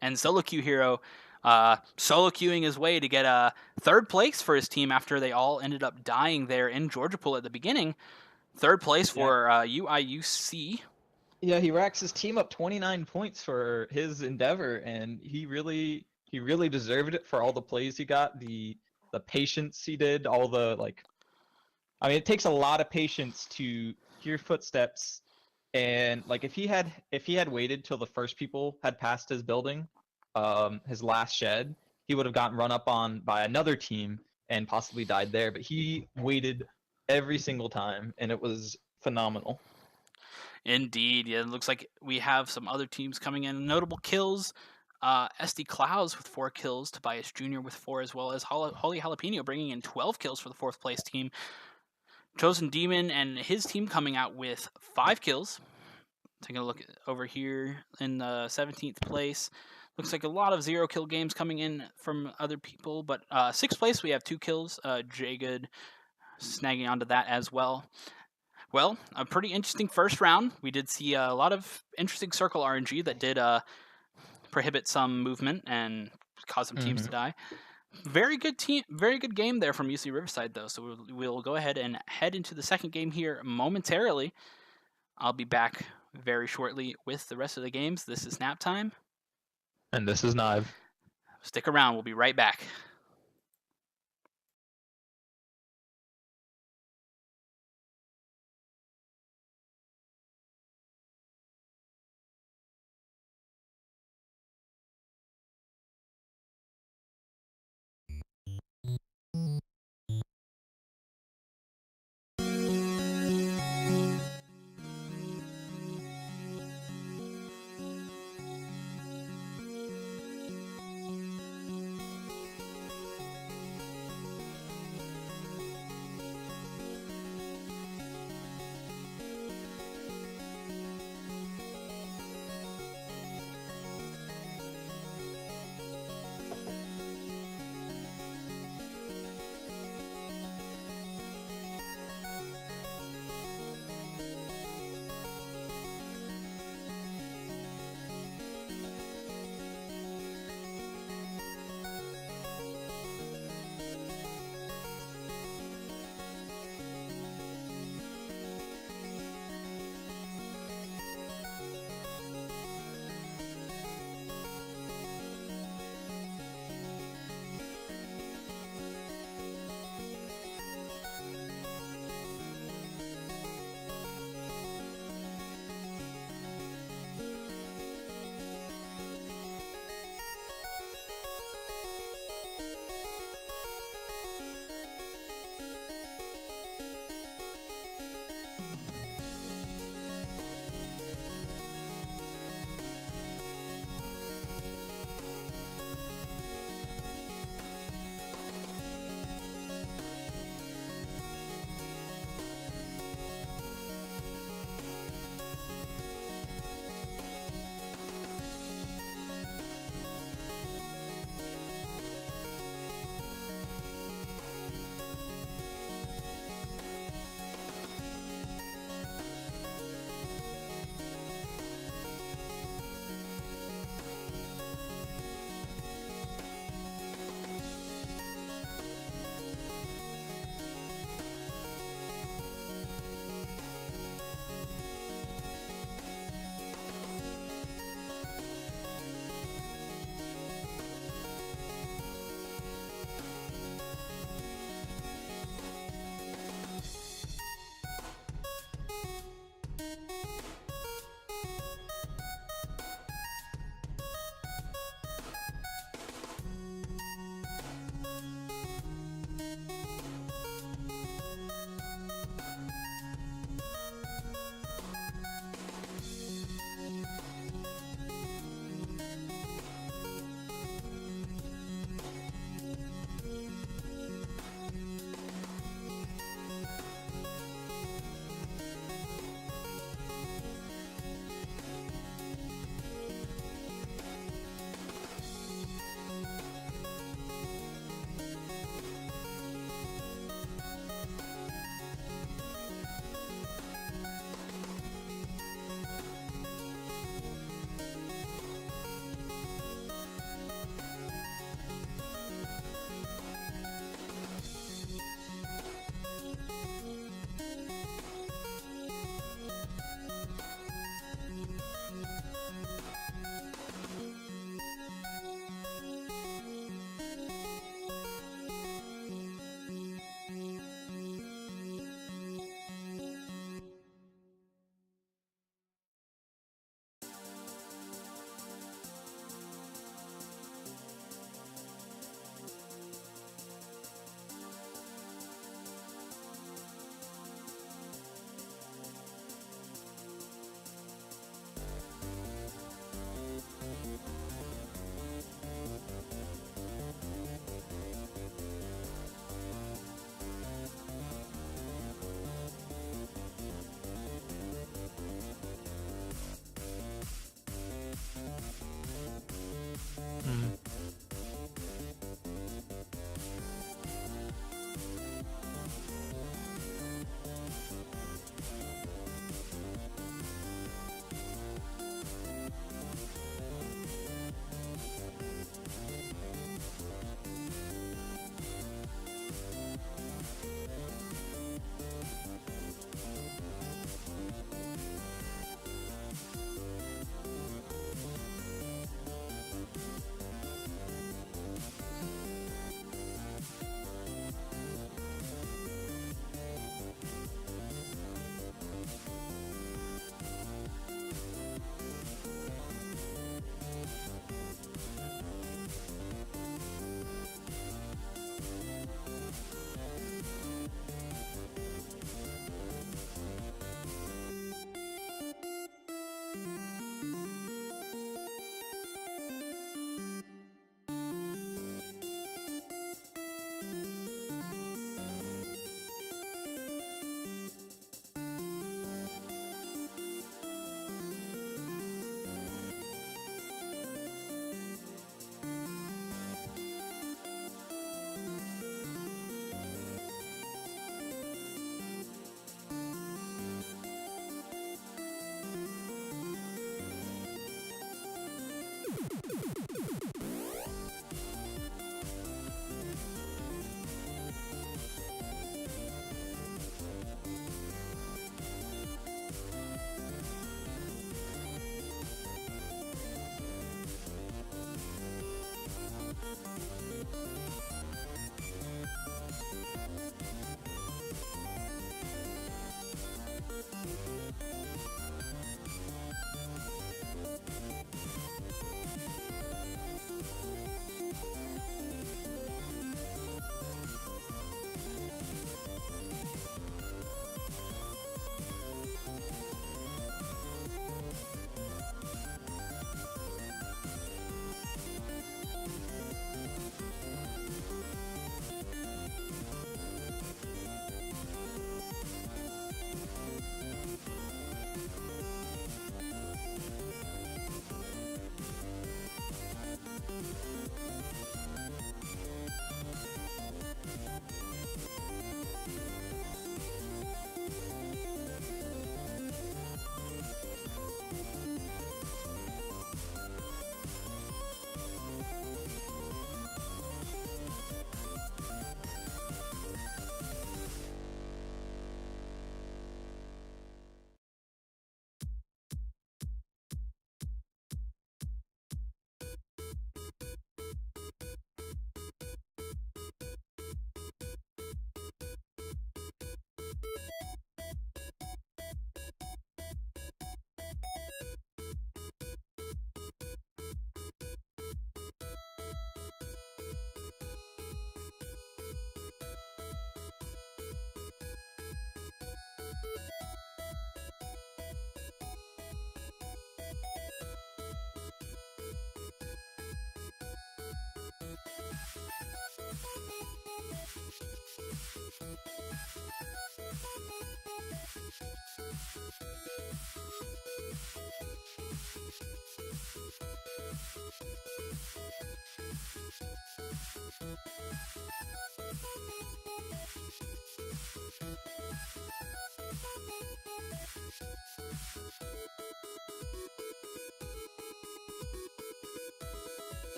and Solo Q Hero solo queuing his way to get a third place for his team after they all ended up dying there in Georgia Pool at the beginning. Third place for UIUC. Yeah, he racks his team up 29 points for his endeavor, and he really deserved it for all the plays he got, the patience he did, all the like. I mean, it takes a lot of patience to hear footsteps, and like if he had waited till the first people had passed his building, his last shed, he would have gotten run up on by another team and possibly died there. But he waited every single time, and it was phenomenal. Indeed, yeah. It looks like we have some other teams coming in. Notable kills. SD Clouds with 4 kills, Tobias Jr. with 4, as well as Holy Jalapeno bringing in 12 kills for the 4th place team. Chosen Demon and his team coming out with 5 kills. Taking a look over here in the 17th place. Looks like a lot of 0 kill games coming in from other people, but 6th place we have 2 kills. Jagood snagging onto that as well. Well, a pretty interesting first round. We did see a lot of interesting circle RNG that did prohibit some movement and cause some teams to die. Very good game there from UC Riverside, though. So we'll go ahead and head into the second game here momentarily. I'll be back very shortly with the rest of the games. This is Nap Time. And this is Nive. Stick around. We'll be right back.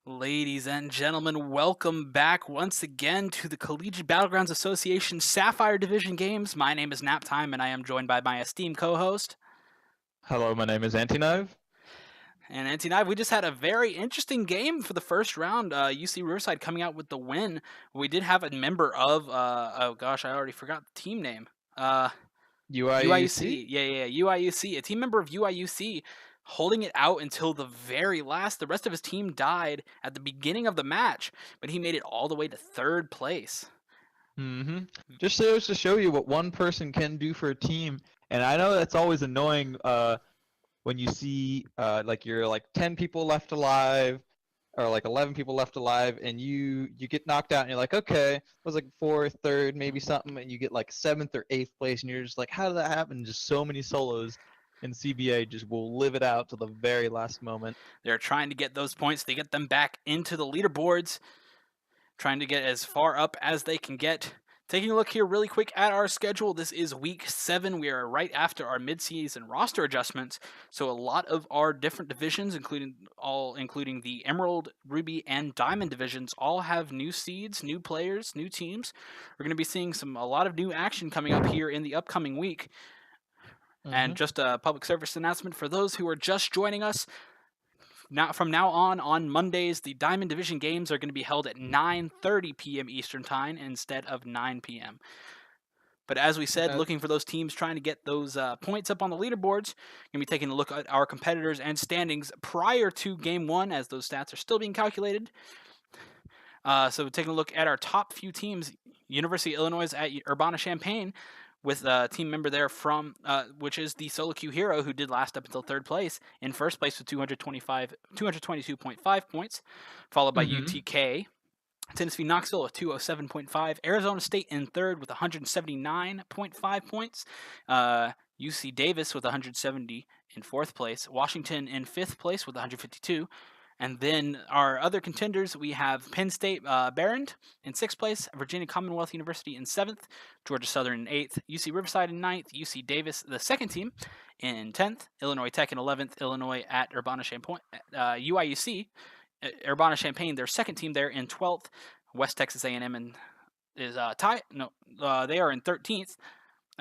Ladies and gentlemen, welcome back once again to the Collegiate Battlegrounds Association Sapphire Division Games. My name is Naptime, and I am joined by my esteemed co-host. Hello, my name is Antinove. And Antinove, we just had a very interesting game for the first round. UC Riverside coming out with the win. We did have a member of, oh gosh, I already forgot the team name. UIUC? Yeah, UIUC. A team member of UIUC holding it out until the very last. The rest of his team died at the beginning of the match, but he made it all the way to third place. Mm-hmm. Just shows to show you what one person can do for a team. And I know that's always annoying when you see like you're like 10 people left alive or like 11 people left alive and you get knocked out and you're like, okay, it was like fourth, third, maybe something, and you get like 7th or 8th place and you're just like, how did that happen? Just so many solos. and CBA just will live it out to the very last moment. They're trying to get those points. They get them back into the leaderboards, trying to get as far up as they can get. Taking a look here really quick at our schedule, this is week 7. We are right after our mid-season roster adjustments, so a lot of our different divisions, including the Emerald, Ruby, and Diamond divisions, all have new seeds, new players, new teams. We're going to be seeing a lot of new action coming up here in the upcoming week. And just a public service announcement for those who are just joining us. Now, from now on Mondays, the Diamond Division games are going to be held at 9:30 p.m. Eastern Time instead of 9 p.m. But as we said, looking for those teams trying to get those points up on the leaderboards. Going to be taking a look at our competitors and standings prior to Game 1, as those stats are still being calculated. So taking a look at our top few teams, University of Illinois at Urbana-Champaign, with a team member there from, which is the solo queue hero who did last up until 3rd place. In 1st place with 222.5 points, followed by UTK. Tennessee Knoxville with 207.5. Arizona State in 3rd with 179.5 points. UC Davis with 170 in 4th place. Washington in 5th place with 152. And then our other contenders, we have Penn State Barron in 6th place, Virginia Commonwealth University in 7th, Georgia Southern in 8th, UC Riverside in 9th, UC Davis, the 2nd team, in 10th, Illinois Tech in 11th, Illinois at Urbana-Champaign, UIUC, Urbana-Champaign, their 2nd team there in 12th, West Texas A&M they are in 13th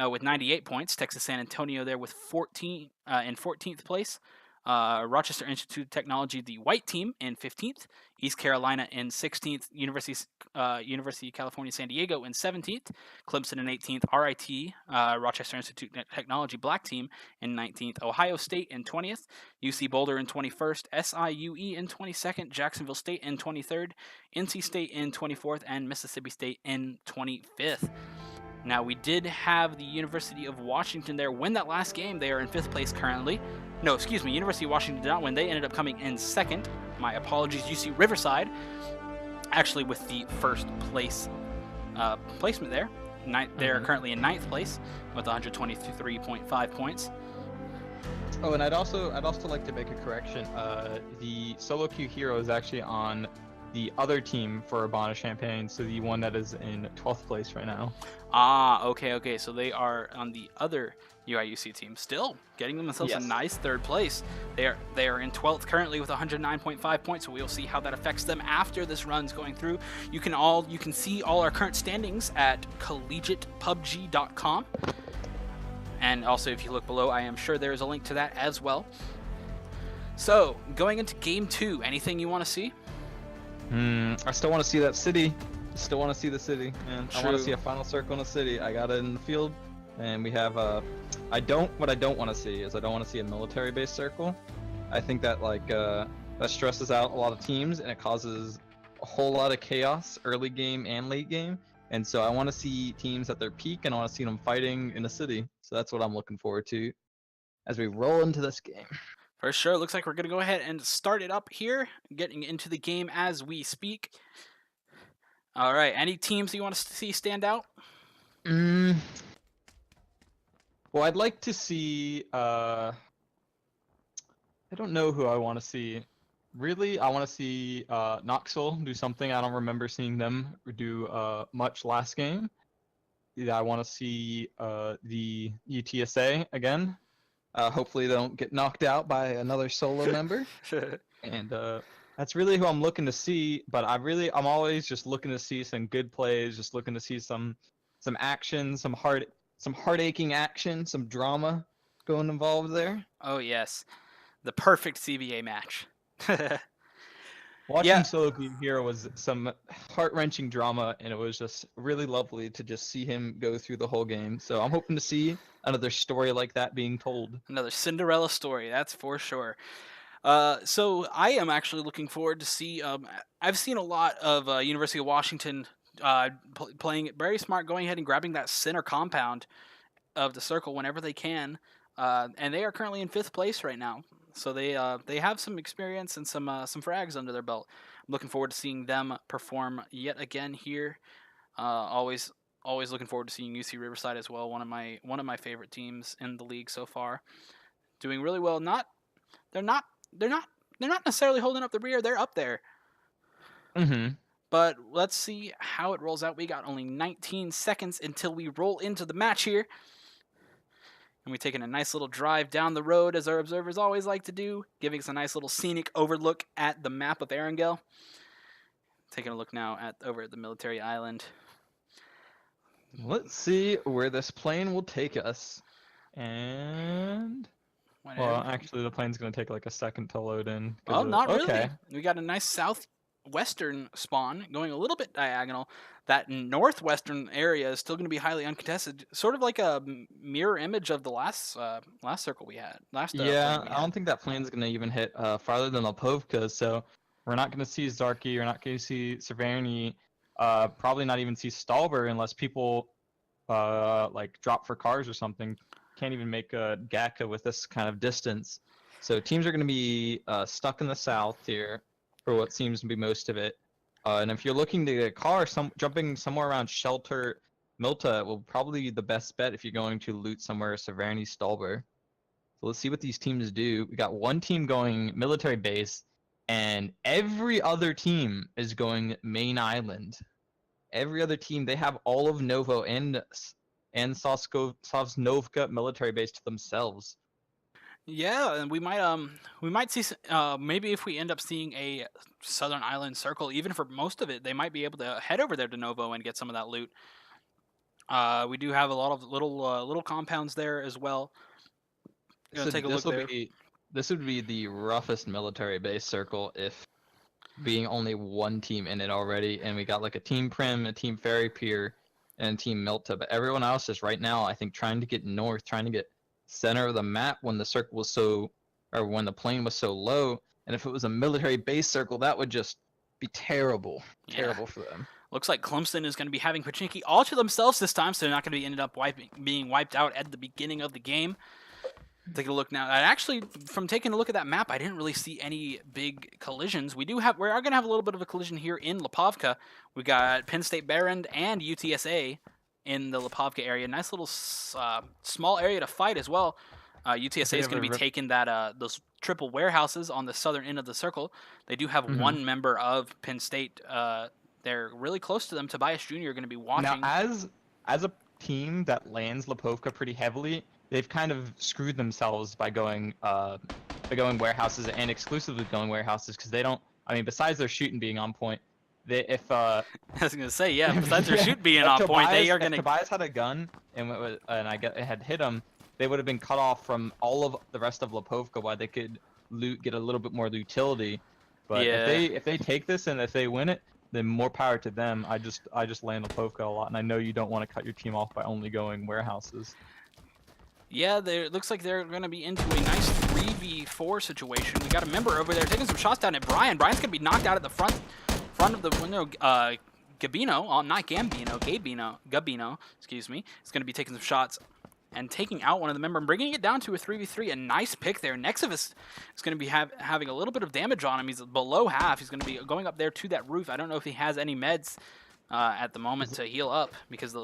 with 98 points, Texas San Antonio there with 14 in 14th place. Rochester Institute of Technology, the white team, in 15th. East Carolina in 16th. University of California, San Diego in 17th. Clemson in 18th. RIT, Rochester Institute of Technology, black team, in 19th. Ohio State in 20th. UC Boulder in 21st. SIUE in 22nd. Jacksonville State in 23rd. NC State in 24th. And Mississippi State in 25th. Now, we did have the University of Washington there win that last game. They are in 5th place currently. No, excuse me, University of Washington did not win. They ended up coming in 2nd. My apologies. UC Riverside, actually with the 1st place placement there. They're currently in 9th place with 123.5 points. Oh, and I'd also like to make a correction. The solo queue hero is actually on the other team for Urbana-Champaign, so the one that is in 12th place right now. Okay. So they are on the other UIUC team, still getting themselves a nice 3rd place. They are in 12th currently with 109.5 points, so we'll see how that affects them after this run's going through. You can see all our current standings at collegiatepubg.com. And also, if you look below, I am sure there is a link to that as well. So, going into Game 2, anything you want to see? I still want to see that city. Still want to see the city, man. True. I want to see a final circle in the city. I got it in the field, and we have what I don't want to see is I don't want to see a military-based circle. I think that that stresses out a lot of teams, and it causes a whole lot of chaos early game and late game. And so I want to see teams at their peak, and I want to see them fighting in the city. So that's what I'm looking forward to as we roll into this game. For sure. Looks like we're going to go ahead and start it up here, getting into the game as we speak. All right. Any teams you want to see stand out? Well, I'd like to see. I don't know who I want to see. Really, I want to see Knoxville do something. I don't remember seeing them do much last game. I want to see the UTSA again. Hopefully they don't get knocked out by another solo member. And that's really who I'm looking to see. But I'm always just looking to see some good plays, just looking to see some action, some heart-aching action, some drama going involved there. Oh yes, the perfect CBA match. Watching Solo Queue here was some heart-wrenching drama, and it was just really lovely to just see him go through the whole game. So I'm hoping to see another story like that being told. Another Cinderella story, that's for sure. So I am actually looking forward to see. I've seen a lot of University of Washington playing it very smart, going ahead and grabbing that center compound of the circle whenever they can, and they are currently in 5th place right now. So they have some experience and some frags under their belt. I'm looking forward to seeing them perform yet again here. Always looking forward to seeing UC Riverside as well. One of my favorite teams in the league so far. doing really well. They're not necessarily holding up the rear. They're up there. Mm-hmm. But let's see how it rolls out. We got only 19 seconds until we roll into the match here. And we're taking a nice little drive down the road, as our observers always like to do, giving us a nice little scenic overlook at the map of Erangel. Taking a look now over at the military island. Let's see where this plane will take us. And well, actually, the plane's gonna take like a second to load in. Oh, not really. Okay. We got a nice southwestern spawn going a little bit diagonal. That northwestern area is still going to be highly uncontested, sort of like a mirror image of the last circle we had. Yeah, I don't think that plane's gonna even hit farther than Lipovka, so we're not gonna see Zarki, we're not gonna see Severny, probably not even see Stalber unless people like drop for cars or something. Can't even make a Gaka with this kind of distance. So teams are gonna be stuck in the south here for what seems to be most of it. And if you're looking to get a car, jumping somewhere around Shelter, Milta will probably be the best bet if you're going to loot somewhere Severny, Stalber. So let's see what these teams do. We got one team going military base, and every other team is going main island. Every other team, they have all of Novo and Sosnovka military base to themselves. Yeah, and we might see maybe if we end up seeing a Southern Island circle, even for most of it, they might be able to head over there to Novo and get some of that loot. We do have a lot of little compounds there as well. Take a look there. This would be the roughest military base circle if being only one team in it already, and we got like a team Prim, a team Ferry Pier, and a team Milta. But everyone else is right now, I think, trying to get north, trying to get center of the map when the circle was when the plane was so low. And if it was a military base circle, that would just be terrible. Yeah. Terrible for them. Looks like Clumston is going to be having Pachinki all to themselves this time, so they're not going to be ended up being wiped out at the beginning of the game. Take a look now. Actually, from taking a look at that map, I didn't really see any big collisions. We are going to have a little bit of a collision here in Lipovka. We got Penn State Barrand and UTSA in the Lipovka area. Nice little small area to fight as well. UTSA is going to be taking those triple warehouses on the southern end of the circle. They do have one member of Penn State. They're really close to them. Tobias Jr. going to be watching. Now, as a team that lands Lipovka pretty heavily, they've kind of screwed themselves by going warehouses and exclusively going warehouses because they don't. I mean, besides their shooting being on point, I was gonna say, yeah. Besides their shoot being on point, they are gonna. If Tobias had a gun and it had hit him, they would have been cut off from all of the rest of Lipovka, while they could get a little bit more utility. But yeah. if they take this and if they win it, then more power to them. I just land Lipovka a lot, and I know you don't want to cut your team off by only going warehouses. Yeah, it looks like they're going to be into a nice 3v4 situation. We got a member over there taking some shots down at Brian. Brian's going to be knocked out at the front of the window. Gabino, not Gambino, Gabino, excuse me, is going to be taking some shots and taking out one of the members and bringing it down to a 3v3. A nice pick there. Nexivus is going to be having a little bit of damage on him. He's below half. He's going to be going up there to that roof. I don't know if he has any meds at the moment to heal up because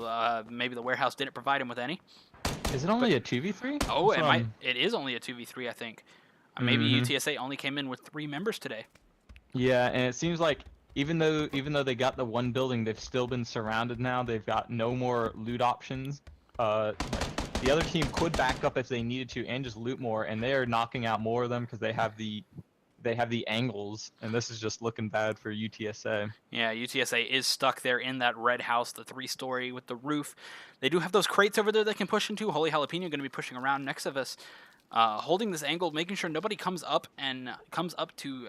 maybe the warehouse didn't provide him with any. Is it only a 2v3? Oh, it is only a 2v3, I think. Maybe UTSA only came in with 3 members today. Yeah, and it seems like even though they got the one building, they've still been surrounded now. They've got no more loot options. The other team could back up if they needed to and just loot more, and they are knocking out more of them because they have the angles, and this is just looking bad for UTSA. Yeah, UTSA is stuck there in that red house, the 3-story with the roof. They do have those crates over there they can push into. Holy Jalapeno going to be pushing around next of us, holding this angle, making sure nobody comes up to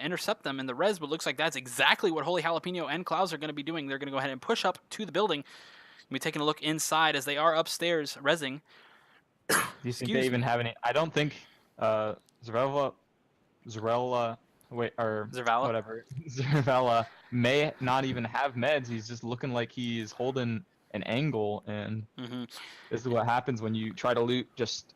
intercept them in the res, but looks like that's exactly what Holy Jalapeno and Klaus are going to be doing. They're going to go ahead and push up to the building. We'll be taking a look inside as they are upstairs resing. Do you think they even have any? I don't think Zervala, Zervala may not even have meds. He's just looking like he's holding an angle, and this is what happens when you try to loot just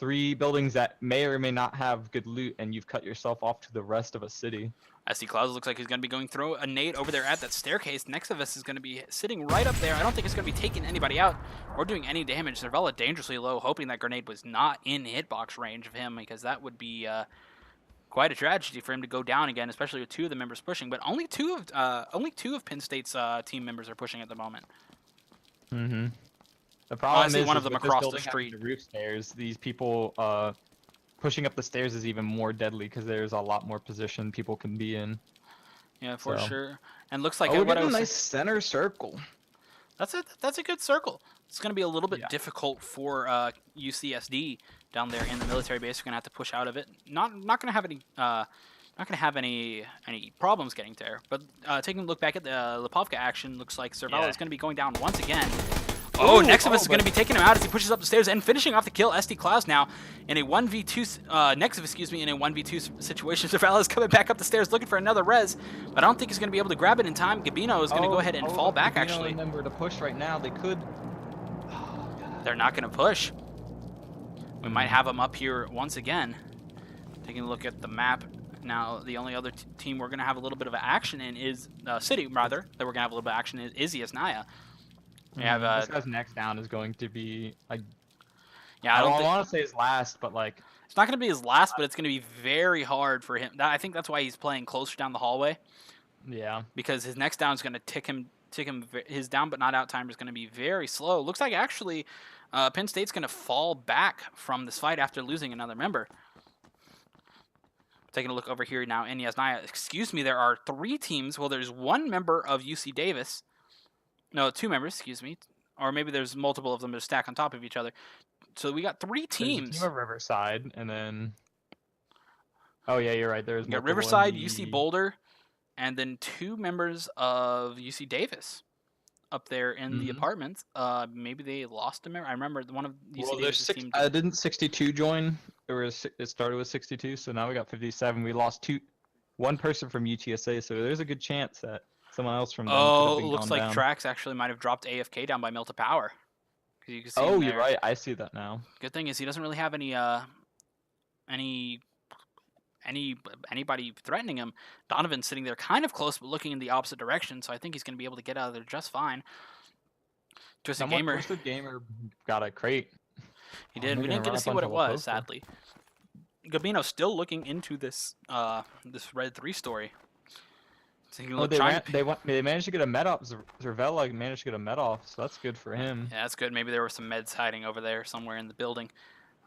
3 buildings that may or may not have good loot, and you've cut yourself off to the rest of a city. SD Clouds looks like he's going to be going through a nade over there at that staircase. Next of us is going to be sitting right up there. I don't think it's going to be taking anybody out or doing any damage. Cervella dangerously low, hoping that grenade was not in hitbox range of him, because that would be quite a tragedy for him to go down again, especially with 2 of the members pushing. But only two of Penn State's team members are pushing at the moment. Mm-hmm. The problem is one of them with this across the building having street. the roof stairs, these people pushing up the stairs is even more deadly because there's a lot more position people can be in. Yeah, for So. sure. And looks like Oh, we're what I getting a was nice center circle. That's a good circle. It's going to be a little bit Yeah. difficult for UCSD down there in the military base. We're going to have to push out of it. Not going to have any any problems getting there. But taking a look back at the Lipovka action, looks like Cervella is going to be going down once again. Oh, Nexus is going to be taking him out as he pushes up the stairs and finishing off the kill. SD Klaus now in a 1v2, Nexus, excuse me, in a 1v2 situation. Cervella is coming back up the stairs looking for another res, but I don't think he's going to be able to grab it in time. Gabino is going to go ahead and fall back, actually. Remember to push right now. They could. They're not going to push. We might have them up here once again. Taking a look at the map. Now, the only other team we're going to have a little bit of action in is, city, rather, that we're going to have a little bit of action in is Yasnaya. We have, this guy's next down is going to be like. Yeah, I want to say his last, but like. It's not going to be his last, but it's going to be very hard for him. I think that's why he's playing closer down the hallway. Yeah. Because his next down is going to tick him. His down but not out timer is going to be very slow. Looks like actually, Penn State's going to fall back from this fight after losing another member. Taking a look over here now in Yasnaya. Excuse me, there are 3 teams. Well, there's 1 member of UC Davis. No, 2 members, excuse me. Or maybe there's multiple of them that stack on top of each other. So we got 3 teams. There's a team of Riverside, and then. Oh yeah, you're right. There's Riverside, UC Boulder, and then 2 members of UC Davis up there in the apartments. Maybe they lost a member. I remember one of UC Davis' team. Didn't 62 join? It started with 62, so now we got 57. We lost 1 person from UTSA, so there's a good chance that someone else from them Oh, could have looks gone like down. Trax actually might have dropped AFK down by Melta Power. You can see Oh, him you're there. right. I see that now. Good thing is he doesn't really have anybody threatening him. Donovan's sitting there kind of close, but looking in the opposite direction, so I think he's going to be able to get out of there just fine. Twisted Gamer. Twisted Gamer got a crate. He did. We didn't get to see what it was, sadly. Gabino's still looking into this this Red 3 story. So they managed to get a med off. Cervella managed to get a med off, so that's good for him. Yeah, that's good. Maybe there were some meds hiding over there somewhere in the building.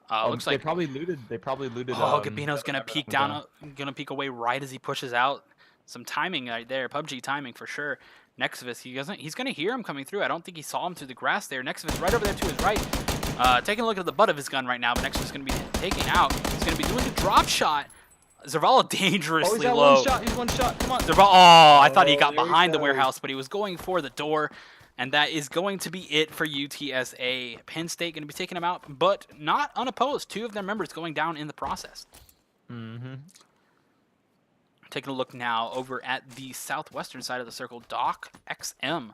Looks they like probably looted. Oh, Gabino's gonna peek down, gonna peek away right as he pushes out. Some timing right there, PUBG timing for sure. Nexus, he's gonna hear him coming through. I don't think he saw him through the grass there. Nexus right over there to his right. Taking a look at the butt of his gun right now, but Nexus is gonna be taking out. He's gonna be doing a drop shot. Cervella dangerously low. He's one shot. Come on. I thought he got behind the warehouse, but he was going for the door. And that is going to be it for UTSA. Penn State going to be taking him out, but not unopposed. 2 of their members going down in the process. Taking a look now over at the southwestern side of the circle, Doc XM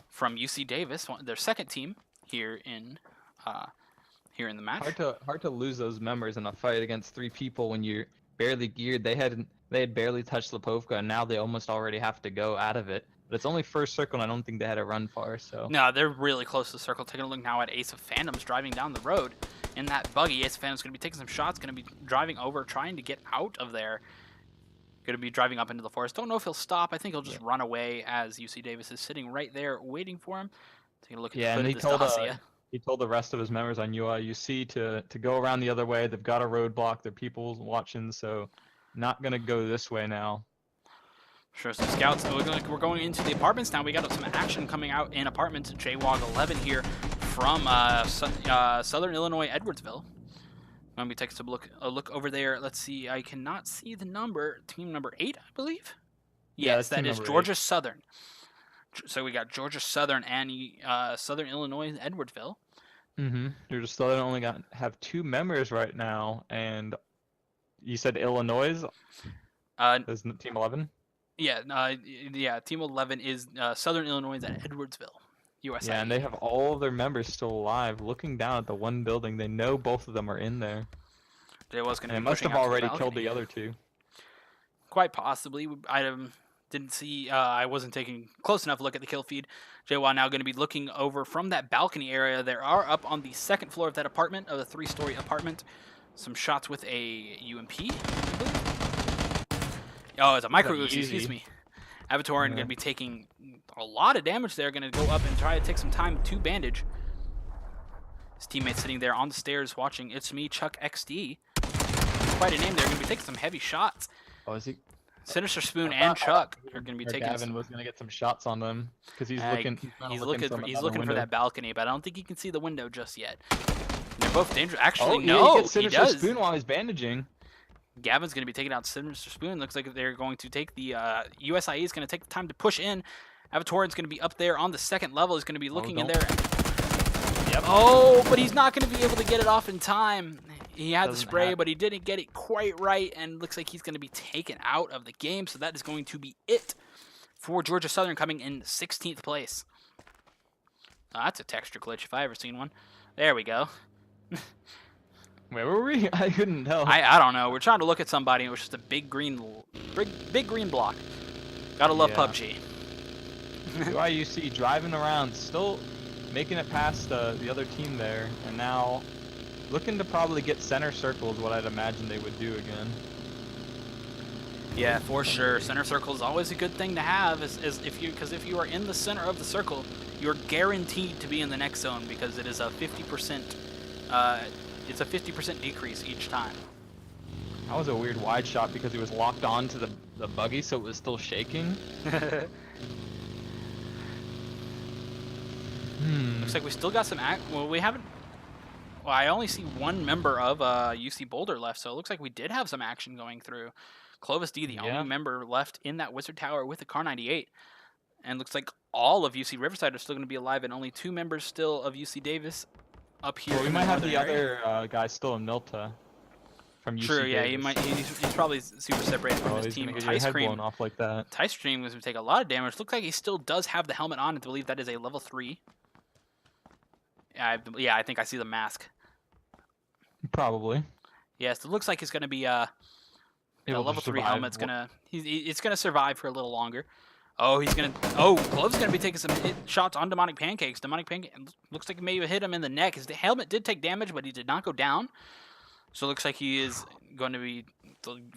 from UC Davis, their second team here in the match. Hard to lose those members in a fight against 3 people when you're barely geared. They had barely touched Lipovka, and now they almost already have to go out of it. But it's only first circle, and I don't think they had to run far. So no, they're really close to the circle. Taking a look now at Ace of Phantoms driving down the road in that buggy. Ace of Phantoms going to be taking some shots, going to be driving over, trying to get out of there. Going to be driving up into the forest. Don't know if he'll stop. I think he'll just run away as UC Davis is sitting right there waiting for him. Taking a look at the foot of this dossier. He told the rest of his members on UIUC to go around the other way. They've got a roadblock. There are people watching, so not going to go this way now. Sure, so scouts, we're going into the apartments now. We got some action coming out in apartments. JWOG 11 here from Southern Illinois, Edwardsville. Let me take a look over there. Let's see. I cannot see the number. Team number 8, I believe. Yes, that is Georgia 8. Southern. So we got Georgia Southern and Southern Illinois, Edwardsville. Georgia Southern only have 2 members right now, and you said Illinois is Team 11. Yeah, Team 11 is Southern Illinois at Edwardsville. USA. Yeah, and they have all of their members still alive. Looking down at the one building, they know both of them are in there. They was going to And be they must pushing have out to the already killed balcony. the other two. Quite possibly. I didn't see. I wasn't taking close enough look at the kill feed. JWA now going to be looking over from that balcony area. There are up on the second floor of that apartment, of the 3-story apartment, some shots with a UMP. I believe. Oh, it's a micro Uzi. Excuse me. Avatorin going to be taking a lot of damage there. Going to go up and try to take some time to bandage. His teammates sitting there on the stairs watching. It's me, Chuck XD. Quite a name there. Going to be taking some heavy shots. Oh, is he? Sinister Spoon and Chuck are going to be taking. Gavin was going to get some shots on them because he's looking. He's looking for that balcony, but I don't think he can see the window just yet. They're both dangerous. Actually, no, he does. Spoon while he's bandaging. Gavin's going to be taking out Sinister Spoon. Looks like they're going to take the USIE is going to take the time to push in. Avatorin's going to be up there on the second level. He's going to be looking in there. Yep. Oh, but he's not going to be able to get it off in time. He had the spray, happen. but he didn't get it quite right, and looks like he's going to be taken out of the game. So that is going to be it for Georgia Southern, coming in 16th place. Oh, that's a texture glitch if I ever seen one. There we go. Where were we? I couldn't tell. I don't know. We're trying to look at somebody, and it was just a big green block. Gotta love PUBG. UIUC driving around, still making it past the other team there, and now looking to probably get center circle is what I'd imagine they would do again. Yeah, for sure. Center circle is always a good thing to have, because if you are in the center of the circle, you're guaranteed to be in the next zone because it is a 50%. It's a 50% decrease each time. That was a weird wide shot because he was locked on to the buggy, so it was still shaking. Looks like we still got some well, we haven't. Well, I only see one member of UC Boulder left, so it looks like we did have some action going through. Clovis D, the only member left in that Wizard Tower with the Car 98. And looks like all of UC Riverside are still going to be alive, and only 2 members still of UC Davis up here. Well, we might have the other guy still in Milta from UC True, yeah, Davis. he's probably super separated from his team. He's gonna get your head blown off like that. Tice Cream was going to take a lot of damage. Looks like he still does have the helmet on. I believe that is a level 3. Yeah, I think I see the mask. Probably. Yes, it looks like it's going to be the level 3 helmet's gonna it's gonna survive for a little longer. Oh, Glove's gonna be taking some shots on Demonic Pancakes. Demonic Pancake looks like he maybe hit him in the neck. His helmet did take damage, but he did not go down. So it looks like he is going to be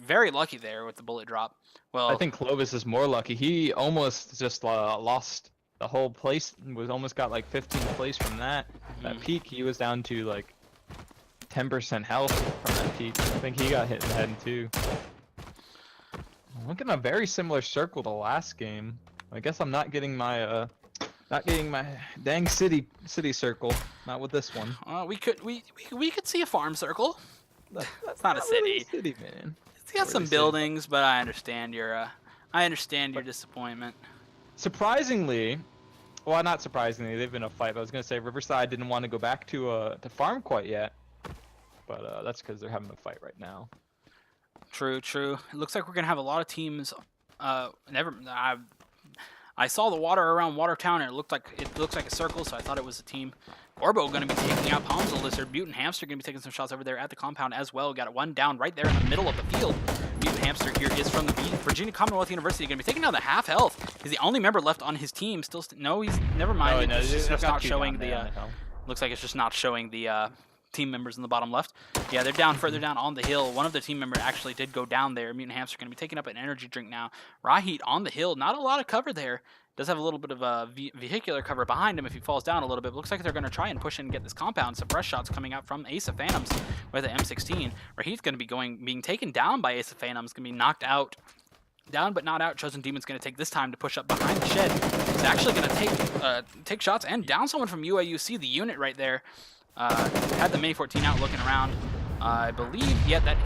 very lucky there with the bullet drop. Well, I think Clovis is more lucky. He almost just lost the whole place. Almost got like 15th place from that peak. He was down to like 10% health from that peak. I think he got hit in the head too. Looking at a very similar circle to last game. I guess I'm not getting my dang city circle. Not with this one. we could see a farm circle. That's not a city. City, man. It's got some buildings, but I understand your disappointment. Surprisingly, well, not surprisingly, they've been a fight. But I was gonna say Riverside didn't want to go back to farm quite yet, but that's because they're having a fight right now. True. It looks like we're gonna have a lot of teams. I saw the water around Watertown, and it looks like a circle, so I thought it was a team. Orbo going to be taking out Pomsel Lizard. Mutant Hamster going to be taking some shots over there at the compound as well. Got one down right there in the middle of the field. Mutant Hamster here is from the Virginia Commonwealth University. Going to be taking down the half health. He's the only member left on his team. No, he's never mind. No, it's just not showing the. Looks like it's just not showing the team members in the bottom left. Yeah, they're down further down on the hill. One of the team members actually did go down there. Mutant Hamster going to be taking up an energy drink now. Rahit on the hill. Not a lot of cover there. Does have a little bit of vehicular cover behind him if he falls down a little bit. Looks like they're going to try and push in and get this compound. Some fresh shots coming out from Ace of Phantoms with the M16. Rahit's going to be being taken down by Ace of Phantoms. Going to be knocked out. Down but not out. Chosen Demon's going to take this time to push up behind the shed. He's actually going to take shots and down someone from UIUC. The unit right there. Had the Mini 14 out looking around. I believe, yeah, that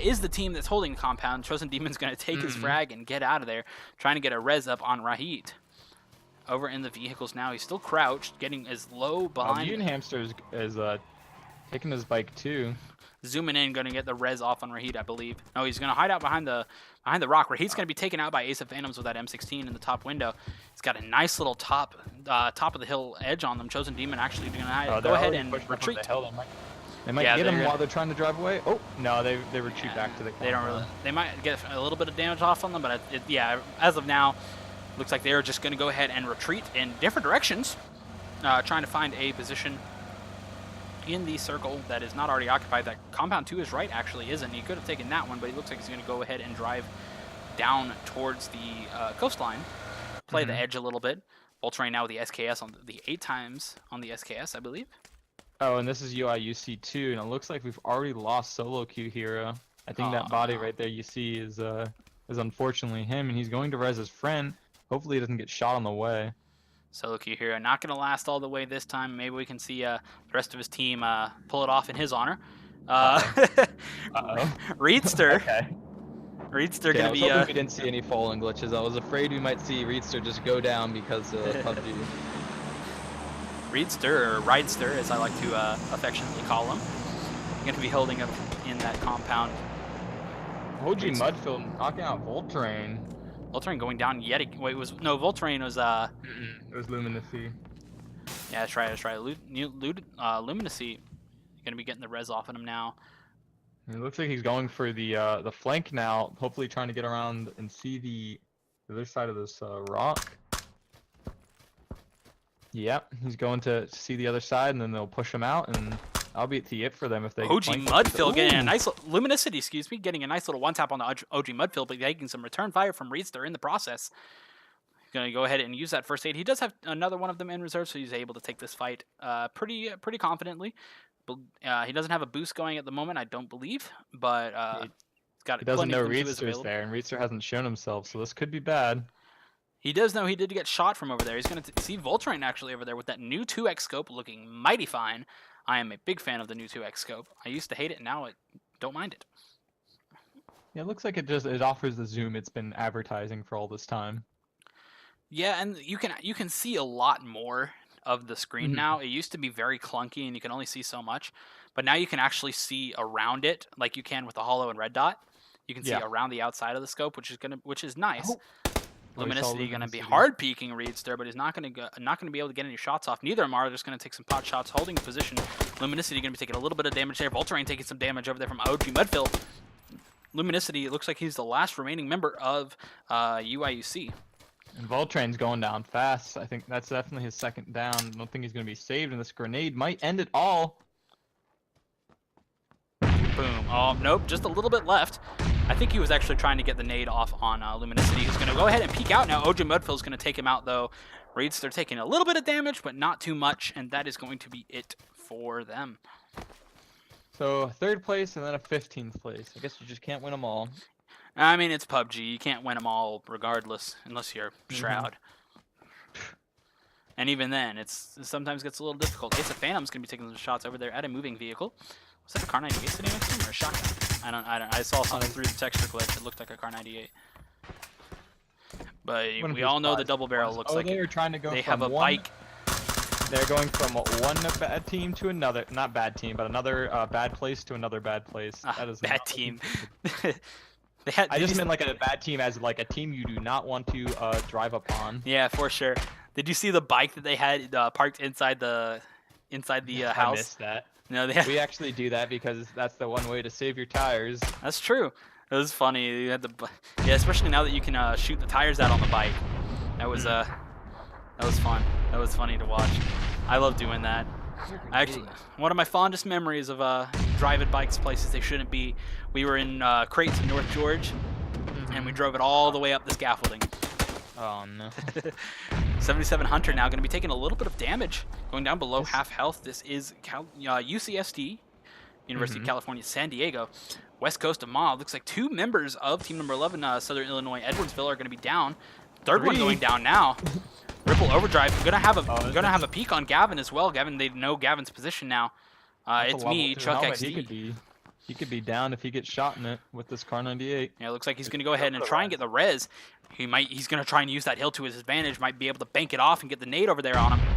is the team that's holding the compound. Chosen Demon's going to take his frag and get out of there, trying to get a res up on Rahit. Over in the vehicles now. He's still crouched, getting as low behind. Mutant Hamster is taking his bike too. zooming in, going to get the res off on Rahid, I believe. No, he's going to hide out behind the rock. Rahid's going to be taken out by Ace of Phantoms with that M16 in the top window. He's got a nice little top of the hill edge on them. Chosen Demon actually going to go ahead and retreat. They might get him while they're trying to drive away. Oh no, they retreat back to the. They don't really. They might get a little bit of damage off on them, but yeah, as of now, looks like they're just going to go ahead and retreat in different directions, trying to find a position in the circle that is not already occupied. That compound to his right actually isn't. He could have taken that one, but he looks like he's going to go ahead and drive down towards the coastline, play the edge a little bit. Voltrain now with the SKS on the 8 times on the SKS, I believe. Oh, and this is UIUC 2, and it looks like we've already lost solo queue hero. I think that body right there you see is unfortunately him, and he's going to res his friend. Hopefully he doesn't get shot on the way. Solo queue hero not going to last all the way this time. Maybe we can see the rest of his team pull it off in his honor. Reedster. Okay. Reedster going to be. We didn't see any falling glitches. I was afraid we might see Reedster just go down because of PUBG. Reedster, or Ridester, as I like to affectionately call him, going to be holding up in that compound. OG Mudfield knocking out Voltrain. Voltrain going down yet again. Wait, Voltrain was It was Luminacy. Yeah, that's right. Luminacy going to be getting the res off on him now. It looks like he's going for the flank now, hopefully trying to get around and see the other side of this rock. Yep, he's going to see the other side, and then they'll push him out, and I'll be it for them if they. OG Mudfield getting a nice Luminicity, excuse me, getting a nice little one tap on the OG Mudfield, but taking some return fire from Reedster in the process. He's going to go ahead and use that first aid. He does have another one of them in reserve, so he's able to take this fight pretty confidently. He doesn't have a boost going at the moment, I don't believe, but he's got. He doesn't know Reedster's there, and Reedster hasn't shown himself, so this could be bad. He does know he did get shot from over there. He's going to see Voltrain actually over there with that new 2x scope looking mighty fine. I am a big fan of the new 2x scope. I used to hate it, and now I don't mind it. Yeah, it looks like it offers the zoom it's been advertising for all this time. Yeah, and you can see a lot more of the screen now. It used to be very clunky, and you can only see so much. But now you can actually see around it, like you can with the hollow and red dot. You can see around the outside of the scope, which is nice. Oh. Luminicity going to be hard peeking Reedster, but he's not going to be able to get any shots off. Neither of them are. They're just going to take some pot shots, holding the position. Luminicity going to be taking a little bit of damage there. Voltrain taking some damage over there from OG Mudfield. Luminicity, it looks like he's the last remaining member of UIUC. And Voltrain's going down fast. I think that's definitely his second down. I don't think he's going to be saved, and this grenade might end it all. Boom. Oh, nope, just a little bit left. I think he was actually trying to get the nade off on Luminicity. He's going to go ahead and peek out now. OG Mudfield's going to take him out, though. Reedster taking a little bit of damage, but not too much, and that is going to be it for them. So, 3rd place and then a 15th place. I guess you just can't win them all. I mean, it's PUBG. You can't win them all regardless, unless you're Shroud. And even then, it sometimes gets a little difficult. Ace of Phantom's going to be taking some shots over there at a moving vehicle. Was that a Car 98 sitting next to him or a shotgun? I saw something through the texture glitch. It looked like a Car 98. But we all know the double barrel looks like they were trying to go they from have a bike. They're going from one bad team to another, not bad team, but another bad place to another bad place. That is bad team. I just meant like a bad team as like a team you do not want to drive upon. Yeah, for sure. Did you see the bike that they had parked inside the house? I missed that. No, we actually do that because that's the one way to save your tires. That's true. It was funny. You had especially now that you can shoot the tires out on the bike. That was fun. That was funny to watch. I love doing that. Actually, one of my fondest memories of driving bikes places they shouldn't be. We were in Crates in North George, and we drove it all the way up the scaffolding. Oh no. 77 Hunter now going to be taking a little bit of damage, going down below half health. This is UCSD, University of California, San Diego. West Coast of Ma. Looks like 2 members of team number 11, Southern Illinois, Edwardsville, are going to be down. 3rd one going down now. Ripple Overdrive. Gonna have a peek on Gavin as well. Gavin, they know Gavin's position now. It's me, Chuck XD. He could be down if he gets shot in it with this Car 98. Yeah, it looks like he's gonna go ahead and try and get the res. He's gonna try and use that hill to his advantage. Might be able to bank it off and get the nade over there on him.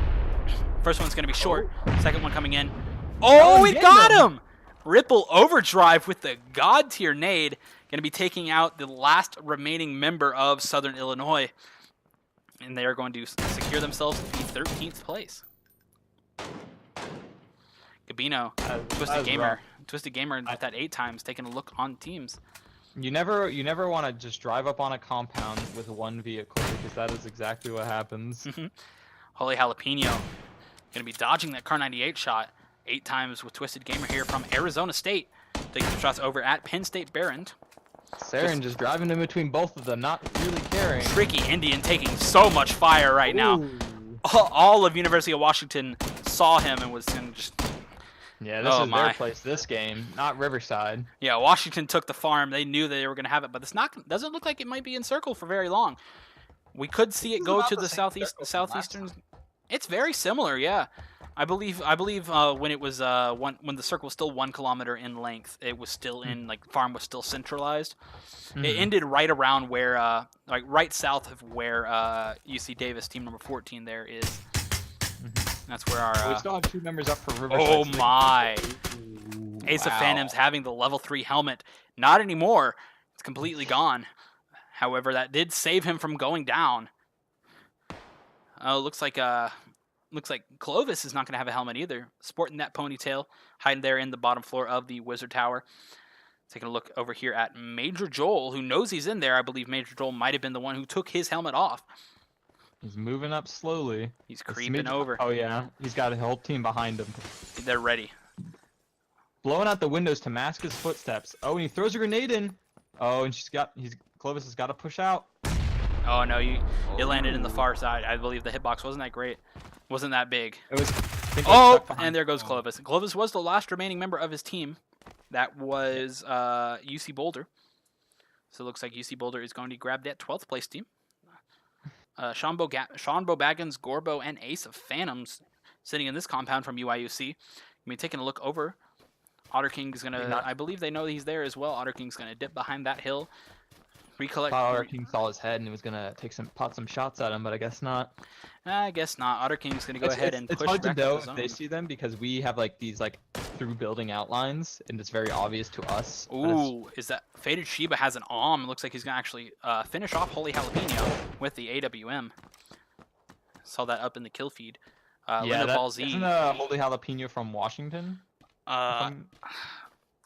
First one's gonna be short. Second one coming in. Oh, he got him! Ripple Overdrive with the God tier nade. Going to be taking out the last remaining member of Southern Illinois. And they are going to secure themselves the 13th place. Gabino, Twisted Gamer with that 8 times, taking a look on teams. You never want to just drive up on a compound with one vehicle, because that is exactly what happens. Holy Jalapeno, going to be dodging that Car 98 shot 8 times with Twisted Gamer here from Arizona State. Taking some shots over at Penn State Barron. Saren just driving in between both of them, not really caring. Tricky Indian taking so much fire right now. All of University of Washington saw him and was going to just... Yeah, this is their place this game, not Riverside. Yeah, Washington took the farm. They knew they were going to have it, but it's not. Doesn't look like it might be in circle for very long. We could see it go to the southeastern. It's very similar, yeah. I believe when it was when the circle was still 1 kilometer in length, it was still in like farm was still centralized. It ended right around where like right south of where UC Davis team number 14 there is. That's where our. We still have 2 members up for Riverside. Oh my! Ace of Phantoms having the level 3 helmet. Not anymore. It's completely gone. However, that did save him from going down. Oh, looks like Clovis is not going to have a helmet either. Sporting that ponytail, hiding there in the bottom floor of the Wizard Tower. Taking a look over here at Major Joel, who knows he's in there. I believe Major Joel might have been the one who took his helmet off. He's moving up slowly. He's creeping over. Oh yeah, he's got a whole team behind him. They're ready. Blowing out the windows to mask his footsteps. Oh, and he throws a grenade in. Oh, and Clovis has got to push out. Oh no, it landed in the far side. I believe the hitbox wasn't that great. Wasn't that big. It was. And there goes Clovis. Clovis was the last remaining member of his team. That was UC Boulder. So it looks like UC Boulder is going to grab that 12th place team. Sean Baggins, Gorbo, and Ace of Phantoms sitting in this compound from UIUC. I mean, taking a look over. Otter King's going to, I believe they know he's there as well. Otter King's going to dip behind that hill. Recollect. Otter King saw his head and he was going to pot some shots at him, but I guess not. I guess not. Otter King's going to go ahead and push back. It's hard to know if they see them because we have like these like through building outlines and it's very obvious to us. Ooh, is that Faded Sheba has an It looks like he's going to actually finish off Holy Jalapeno with the AWM. Saw that up in the kill feed. Yeah, Ball Z. Isn't Holy Jalapeno from Washington?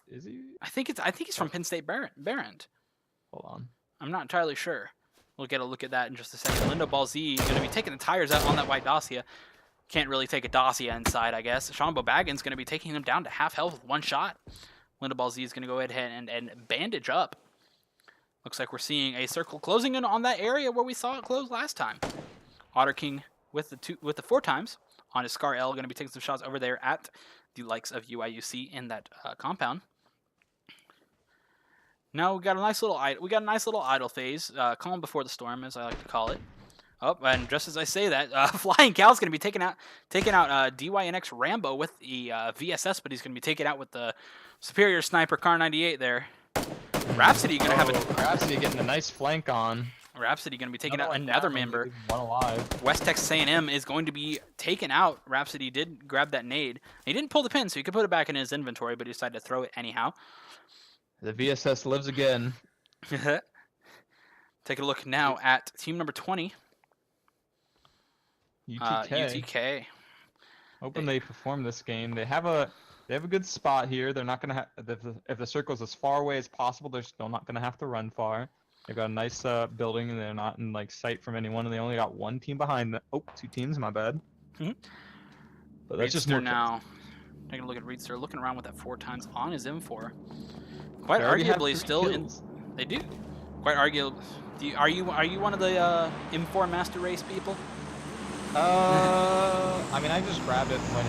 Is he? I think he's from Penn State Barron. Hold on. I'm not entirely sure. We'll get a look at that in just a second. Lindo Ball Z is going to be taking the tires out on that white Dacia. Can't really take a Dacia inside, I guess. Sean Baggins going to be taking him down to half health with 1 shot. Lindo Ball Z is going to go ahead and bandage up. Looks like we're seeing a circle closing in on that area where we saw it close last time. Otter King with the 4 times on his Scar L, going to be taking some shots over there at the likes of UIUC in that compound. Now we got a nice little idle phase, calm before the storm, as I like to call it. Oh, and just as I say that, Flying Cal's going to be taking out DYNX Rambo with the VSS, but he's going to be taken out with the superior sniper Car 98 there. Rhapsody going to have Rhapsody getting a nice flank on. Rhapsody going to be taking out another member. One alive. West Texas A&M is going to be taken out. Rhapsody did grab that nade. He didn't pull the pin, so he could put it back in his inventory, but he decided to throw it anyhow. The VSS lives again. Take a look now at team number 20. UTK. UTK. Hoping they perform this game. They have a good spot here. They're not gonna have if the circle's as far away as possible. They're still not gonna have to run far. They've got a nice building and they're not in like sight from anyone. And they only got 1 team behind them. Oh, 2 teams. My bad. But that's just more now. Taking a look at Reedster, looking around with that 4 times on his M4. Quite arguably still in. They do. Quite arguably. Are you one of the M4 Master Race people? I mean, I just grab it when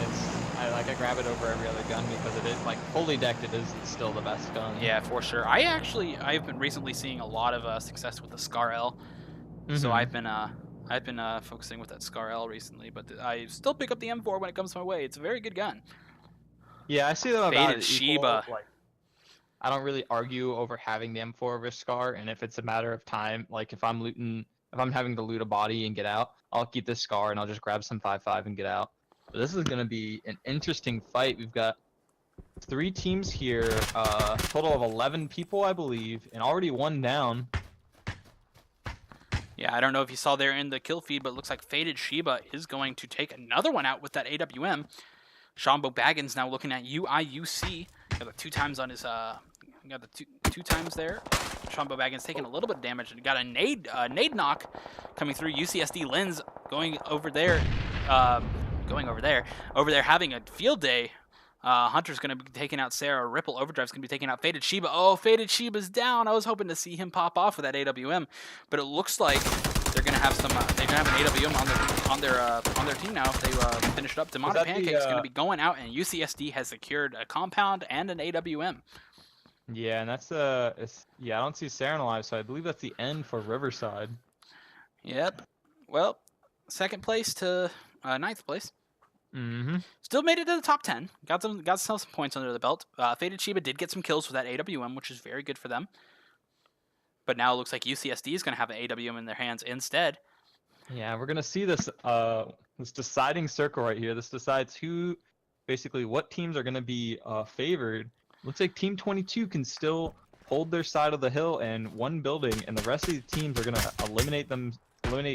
I grab it over every other gun because it is like fully decked. It is still the best gun. Yeah, for sure. I've been recently seeing a lot of success with the Scar L. So I've been focusing with that Scar L recently, but I still pick up the M4 when it comes my way. It's a very good gun. Yeah, I see them about Faded Sheba. I don't really argue over having the M4 over Scar, and if it's a matter of time, like if I'm having to loot a body and get out, I'll keep this Scar and I'll just grab some 5.5 and get out. But this is going to be an interesting fight. We've got 3 teams here, total of 11 people, I believe, and already 1 down. Yeah, I don't know if you saw there in the kill feed, but it looks like Faded Sheba is going to take another one out with that AWM. Shambo Baggins now looking at UIUC. Got the 2 times on his, got the two times there. Shambo Baggins taking a little bit of damage and got a nade knock coming through. UCSD Lens going over there, having a field day. Hunter's going to be taking out Sarah. Ripple Overdrive's going to be taking out Faded Sheba. Oh, Faded Sheba's down. I was hoping to see him pop off with that AWM, but it looks like they're going to have some. They're going to have an AWM on their team now. If they finish it up. Demonic Pancake's going to be going out, and UCSD has secured a compound and an AWM. Yeah, and that's yeah, I don't see Saren alive, so I believe that's the end for Riverside. Yep. Well, 2nd place to 9th place. Mm-hmm. Still made it to the top 10. Got some points under the belt. Faded Sheba did get some kills with that AWM, which is very good for them. But now it looks like UCSD is going to have an AWM in their hands instead. Yeah, we're gonna see this this deciding circle right here. This decides what teams are gonna be favored. Looks like Team 22 can still hold their side of the hill and 1 building, and the rest of the teams are gonna eliminate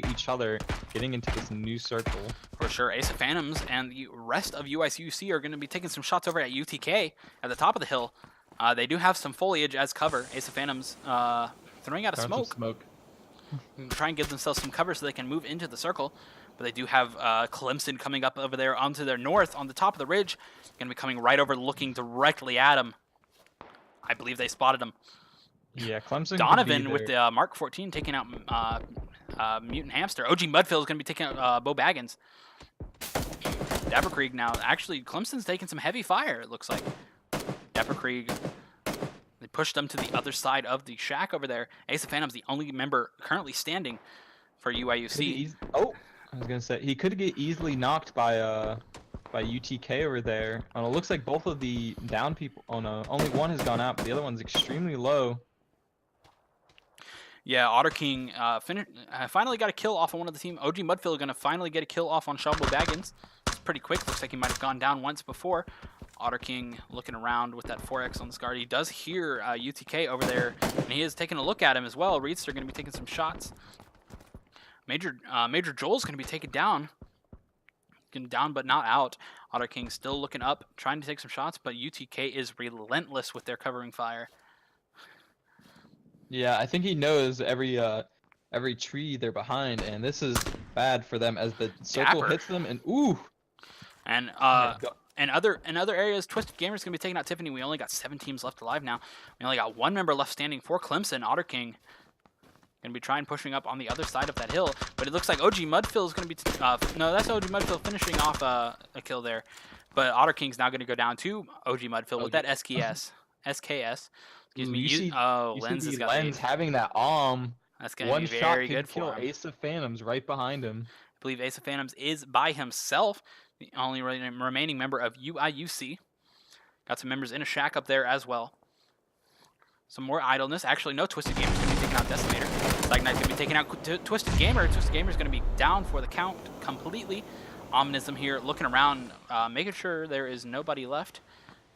each other, getting into this new circle. For sure, Ace of Phantoms and the rest of UICUC are going to be taking some shots over at UTK at the top of the hill. They do have some foliage as cover. Ace of Phantoms throwing out a smoke. Try and give themselves some cover so they can move into the circle. But they do have Clemson coming up over there onto their north on the top of the ridge. Going to be coming right over, looking directly at him. I believe they spotted him. Yeah, Clemson. Donovan with the Mark 14 taking out Mutant Hamster. OG Mudfield is going to be taking out Bo Baggins. Dapper Krieg now. Actually, Clemson's taking some heavy fire, it looks like. Dapper Krieg. They pushed them to the other side of the shack over there. Ace of Phantom's the only member currently standing for UIUC. Oh, I was going to say, he could get easily knocked by UTK over there. And it looks like both of the down people, only one has gone out, but the other one's extremely low. Yeah, Otter King finally got a kill off on one of the team. OG Mudfield going to finally get a kill off on Shambo Baggins. It's pretty quick. Looks like he might have gone down once before. Otter King looking around with that 4X on the guard. He does hear UTK over there, and he is taking a look at him as well. Reeds are going to be taking some shots. Major Joel's going to be taken down. Getting down but not out. Otter King still looking up, trying to take some shots, but UTK is relentless with their covering fire. Yeah, I think he knows every tree they're behind, and this is bad for them as the circle hits them, and ooh. And in other areas, Twisted Gamer's gonna be taking out Tiffany. We only got 7 teams left alive now. We only got 1 member left standing for Clemson. Otter King gonna be trying pushing up on the other side of that hill, but it looks like OG Mudfield is gonna be no, that's OG Mudfield finishing off a kill there, but Otter King's now gonna go down to OG Mudfield with that SKS. Excuse me. Lens has got Lens having that That's gonna be very good for him. Ace of Phantoms right behind him. I believe Ace of Phantoms is by himself, the only remaining member of UIUC. Got some members in a shack up there as well. Some more idleness. Actually, no, Twisted Gamer's going to be taking out Decimator. Psych Knight's going to be taking out Twisted Gamer. Twisted Gamer's going to be down for the count completely. Omnism here looking around, making sure there is nobody left.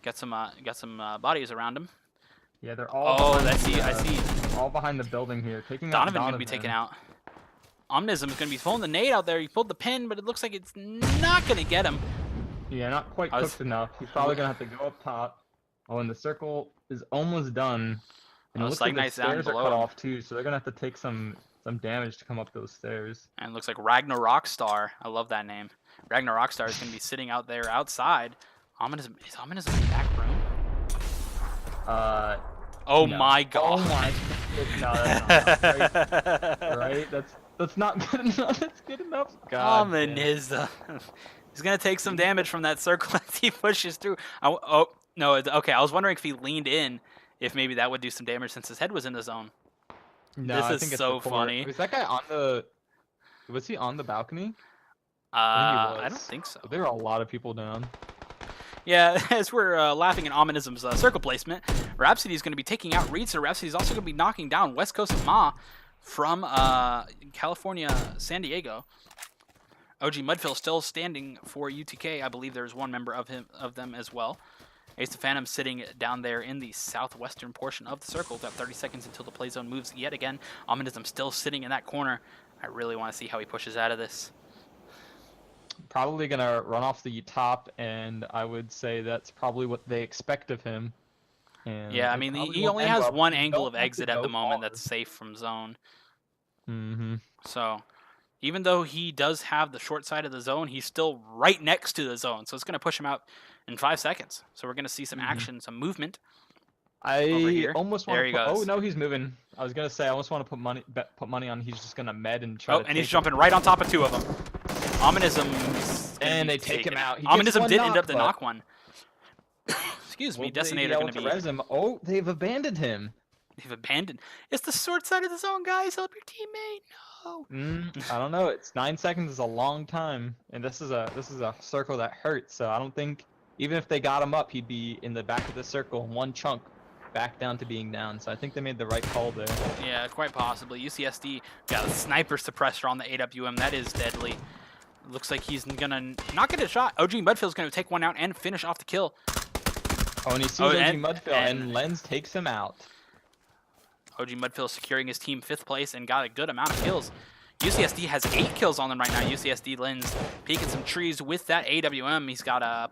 Got some bodies around him. Yeah, they're all. I see. All behind the building here. Donovan's going to be taken out. Omnism is going to be pulling the nade out there. He pulled the pin, but it looks like it's not going to get him. Yeah, not quite cooked enough. He's probably going to have to go up top. Oh, and the circle is almost done. And it looks like the stairs are cut off too, so they're going to have to take some damage to come up those stairs. And it looks like Ragnar Rockstar. I love that name. Ragnar Rockstar is going to be sitting out there outside. Is Omnism in the back room? Oh no. My God. Oh my God. No, that's not right. That's not good enough. That's good enough. God. Omnism. He's gonna take some damage from that circle as he pushes through. Oh no. Okay, I was wondering if he leaned in, if maybe that would do some damage since his head was in the zone. No, this I is think so funny. Was that guy on the? Was he on the balcony? I don't think so. There are a lot of people down. Yeah, as we're laughing at Omnism's circle placement, Rhapsody is going to be taking out Reeds, and Rhapsody is also going to be knocking down West Coast Ma from California, San Diego. OG Mudfield still standing for UTK. I believe there's one member of them as well. Ace of Phantom sitting down there in the southwestern portion of the circle. Got 30 seconds until the play zone moves yet again. Ominism still sitting in that corner. I really want to see how he pushes out of this. Probably gonna run off the top, and I would say that's probably what they expect of him. And Yeah, I they mean, probably he won't only end has up- one they angle don't of have to exit at go the moment far. that's safe from zone. Mhm. So even though he does have the short side of the zone, he's still right next to the zone. So it's going to push him out in 5 seconds. So we're going to see some action, some movement. Over I here. almost want There to he put. Oh goes. no, he's moving. I was gonna say I almost want to put money on. He's just gonna med and try Oh, to. and he's take jumping him. right on top of 2 of them. Ominism. And they take him out. He gets Ominism one did end knock, up the but- knock one. Excuse me, Will they be Decimator able going to be. res him? Oh, they've abandoned him. They've abandoned. It's the short side of the zone, guys. Help your teammate. No. I don't know. It's 9 seconds is a long time, and this is a circle that hurts. So I don't think even if they got him up, he'd be in the back of the circle, one chunk, back down to being down. So I think they made the right call there. Yeah, quite possibly. UCSD got a sniper suppressor on the AWM. That is deadly. Looks like he's gonna not get a shot. OG Mudfield's gonna take one out and finish off the kill. Oh, and he sees Oh, OG and- Mudfield, and Lens takes him out. OG Mudfield securing his team 5th place and got a good amount of kills. UCSD has 8 kills on them right now. UCSD Lens peeking some trees with that AWM. He's got a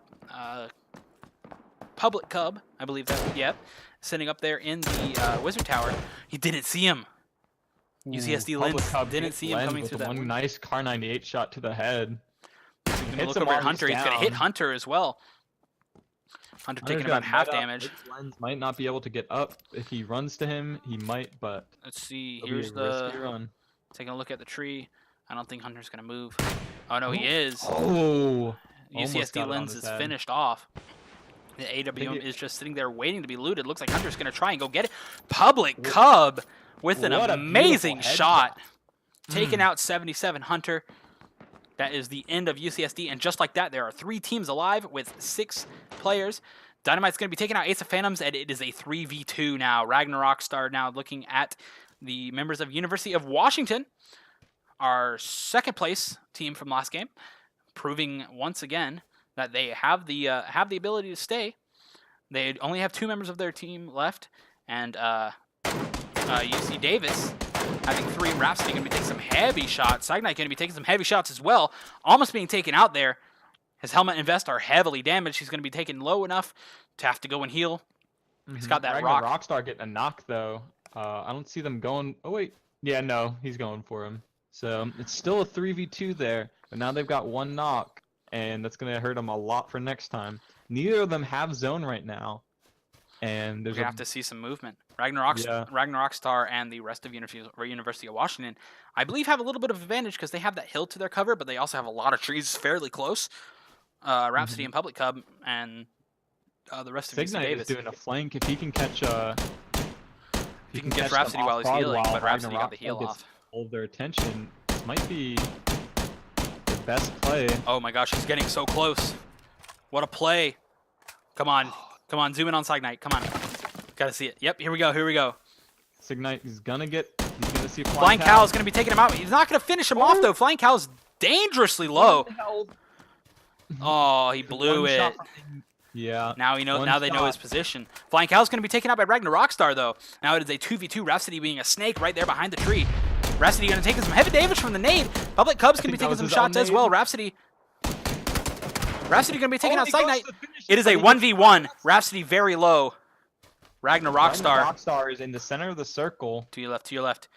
Public Cub, I believe that. Yep, sitting up there in the Wizard Tower. He didn't see him. UCSD Public Lens Cub didn't hits see him Lens coming with through that. one nice Car 98 shot to the head. He's gonna Hits look him over at while Hunter. He's gonna hit down. Hunter as well. Hunter taking Hunter's about gonna half net up. damage. Lens might not be able to get up. If he runs to him, he might, but Let's see. it'll be Here's a risky the run. taking a look at the tree. I don't think Hunter's gonna move. Oh no, he is. Oh! Almost UCSD got it on Lens his is head. finished off. The AWM is just sitting there waiting to be looted. Looks like Hunter's going to try and go get it. Public Cub with an What a amazing beautiful shot. headshot. Taking out 77 Hunter. That is the end of UCSD. And just like that, there are 3 teams alive with 6 players. Dynamite's going to be taking out Ace of Phantoms, and it is a 3v2 now. Ragnarok Star now looking at the members of University of Washington, our 2nd place team from last game, proving once again that they have the ability to stay. They only have 2 members of their team left, and UC Davis having 3. Rhapsody going to be taking some heavy shots. Signite going to be taking some heavy shots as well, almost being taken out there. His helmet and vest are heavily damaged. He's going to be taken low enough to have to go and heal. He's got that rock. Rockstar getting a knock though. I don't see them going. Oh wait, yeah, no, he's going for him. So it's still a 3v2 there, but now they've got 1 knock, and that's gonna hurt them a lot for next time. Neither of them have zone right now, and We're there's going to have to see some movement. Ragnarok Star and the rest of University of Washington, I believe, have a little bit of advantage because they have that hill to their cover, but they also have a lot of trees fairly close. Rhapsody and Public Cub and the rest of UC Signite Davis. is doing a flank if he can catch. He can catch Rhapsody while he's healing, but Rhapsody got the heal gets off. All of their attention. This might be the best play. Oh my gosh, he's getting so close. What a play. Come on. Come on, zoom in on Signite. Come on. Gotta see it. Yep, here we go. Here we go. Signite is gonna get. He's gonna see Flying Cow is going to be taking him out. He's not going to finish him off, though. Flying Cow's dangerously low. Oh, he blew it. Yeah. Now we know. One Now they know shot. his position. Flying Cow's going to be taken out by Ragnarok Star, though. Now it is a 2v2. Rhapsody being a snake right there behind the tree. Rhapsody going to take some heavy damage from the nade. Public Cub's going to be taking some shots as well. Rhapsody going to be taking out Signite. It is a 1v1. Rhapsody very low. Ragnarok Star. Ragnarok Star is in the center of the circle. To your left. To your left.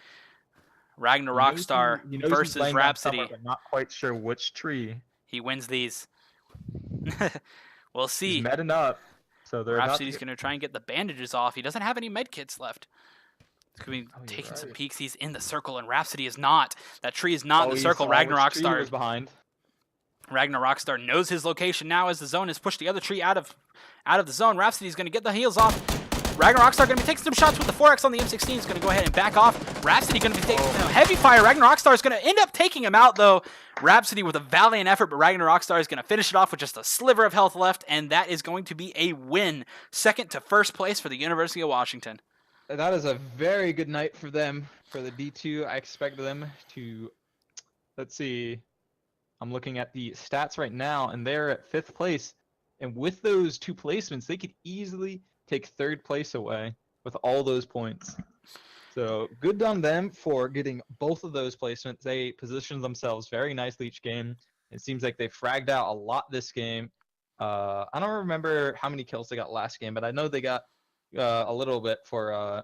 Ragnarok Star versus Rhapsody. I'm not quite sure which tree. He wins these. We'll see. He's medding up. So they're Rhapsody's going to try and get the bandages off. He doesn't have any med kits left. He's going to be you're taking some right. peeks. He's in the circle, and Rhapsody is not. That tree is not in the circle. Ragnarok Star. Behind. Ragnarok Star knows his location now as the zone has pushed the other tree out of the zone. Rhapsody's going to get the heals off. Ragnarok Star going to be taking some shots with the 4X on the M16. He's going to go ahead and back off. Rhapsody going to be taking heavy fire. Ragnarok Star is going to end up taking him out, though. Rhapsody with a valiant effort, but Ragnarok Star is going to finish it off with just a sliver of health left, and that is going to be a win. 2nd to 1st place for the University of Washington. That is a very good night for them. For the D2, I expect them to, let's see, I'm looking at the stats right now, and they're at 5th place. And with those 2 placements, they could easily take 3rd place away with all those points. So good on them for getting both of those placements. They positioned themselves very nicely each game. It seems like they fragged out a lot this game. I don't remember how many kills they got last game, but I know they got a little bit for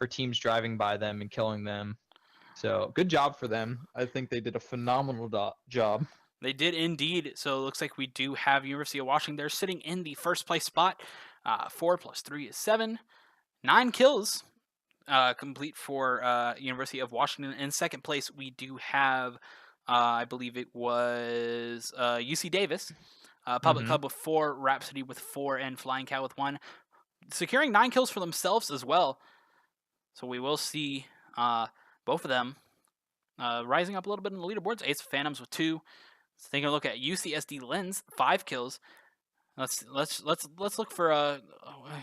teams driving by them and killing them. So good job for them. I think they did a phenomenal job. They did indeed. So it looks like we do have University of Washington. They're sitting in the first place spot. 4 + 3 is 7. 9 kills complete for University of Washington. In second place, we do have, I believe it was UC Davis. Public Club with 4, Rhapsody with 4, and Flying Cow with 1. Securing 9 kills for themselves as well. So we will see both of them rising up a little bit in the leaderboards. Ace Phantoms with 2. Let's take a look at UCSD Lens, 5 kills. Let's look for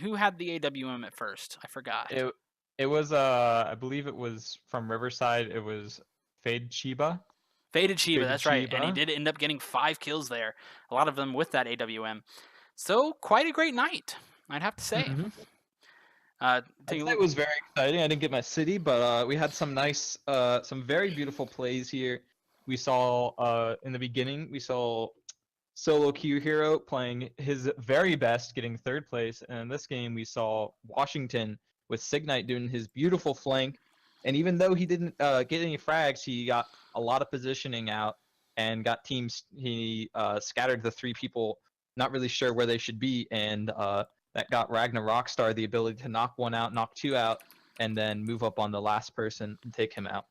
who had the AWM at first. I forgot. It was I believe it was from Riverside. It was Fade Chiba. Faded Chiba, that's right. Chiba. And he did end up getting 5 kills there. A lot of them with that AWM. So quite a great night, I'd have to say. It was very exciting. I didn't get my city, but we had some nice, some very beautiful plays here. We saw in the beginning, we saw Solo Q Hero playing his very best, getting 3rd place. And in this game, we saw Washington with Signite doing his beautiful flank. And even though he didn't get any frags, he got a lot of positioning out and got teams. He scattered the 3 people, not really sure where they should be, and that got Ragnar Rockstar the ability to knock 1 out, knock 2 out, and then move up on the last person and take him out.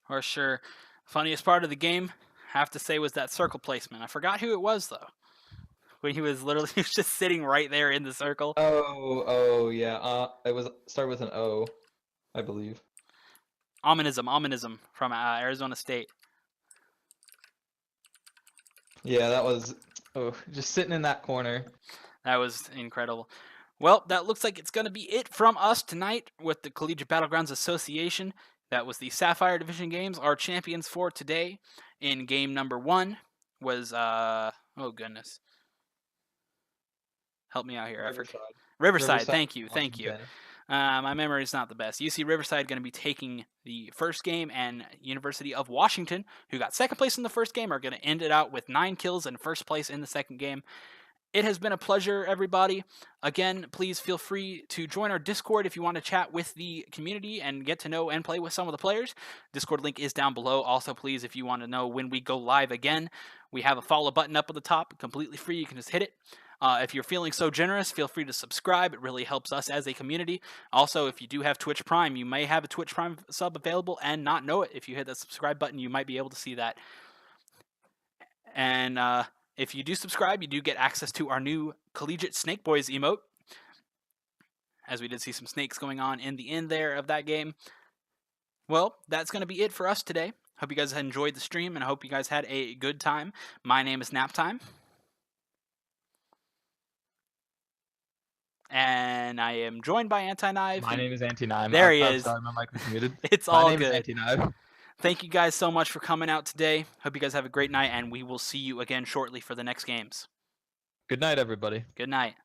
For sure. Funniest part of the game, I have to say, was that circle placement. I forgot who it was, though. When he was literally just sitting right there in the circle. Oh, yeah. It was started with an O, I believe. Ominism from Arizona State. Yeah, that was just sitting in that corner. That was incredible. Well, that looks like it's going to be it from us tonight with the Collegiate Battlegrounds Association. That was the Sapphire Division games. Our champions for today in game number 1 was, oh goodness. Help me out here. Riverside. Thank you. My memory is not the best. UC Riverside going to be taking the first game, and University of Washington, who got 2nd place in the first game, are going to end it out with 9 kills and 1st place in the second game. It has been a pleasure, everybody. Again, please feel free to join our Discord if you want to chat with the community and get to know and play with some of the players. Discord link is down below. Also, please, if you want to know when we go live again, we have a follow button up at the top, completely free. You can just hit it. If you're feeling so generous, feel free to subscribe. It really helps us as a community. Also, if you do have Twitch Prime, you may have a Twitch Prime sub available and not know it. If you hit that subscribe button, you might be able to see that. And if you do subscribe, you do get access to our new Collegiate Snake Boys emote, as we did see some snakes going on in the end there of that game. Well, that's going to be it for us today. Hope you guys enjoyed the stream, and I hope you guys had a good time. My name is Naptime. And I am joined by Anti-Knife. My name is Anti-Knife. There he is. Sorry, my mic was muted. It's all good. My name is Anti-Knife. Thank you guys so much for coming out today. Hope you guys have a great night, and we will see you again shortly for the next games. Good night, everybody. Good night.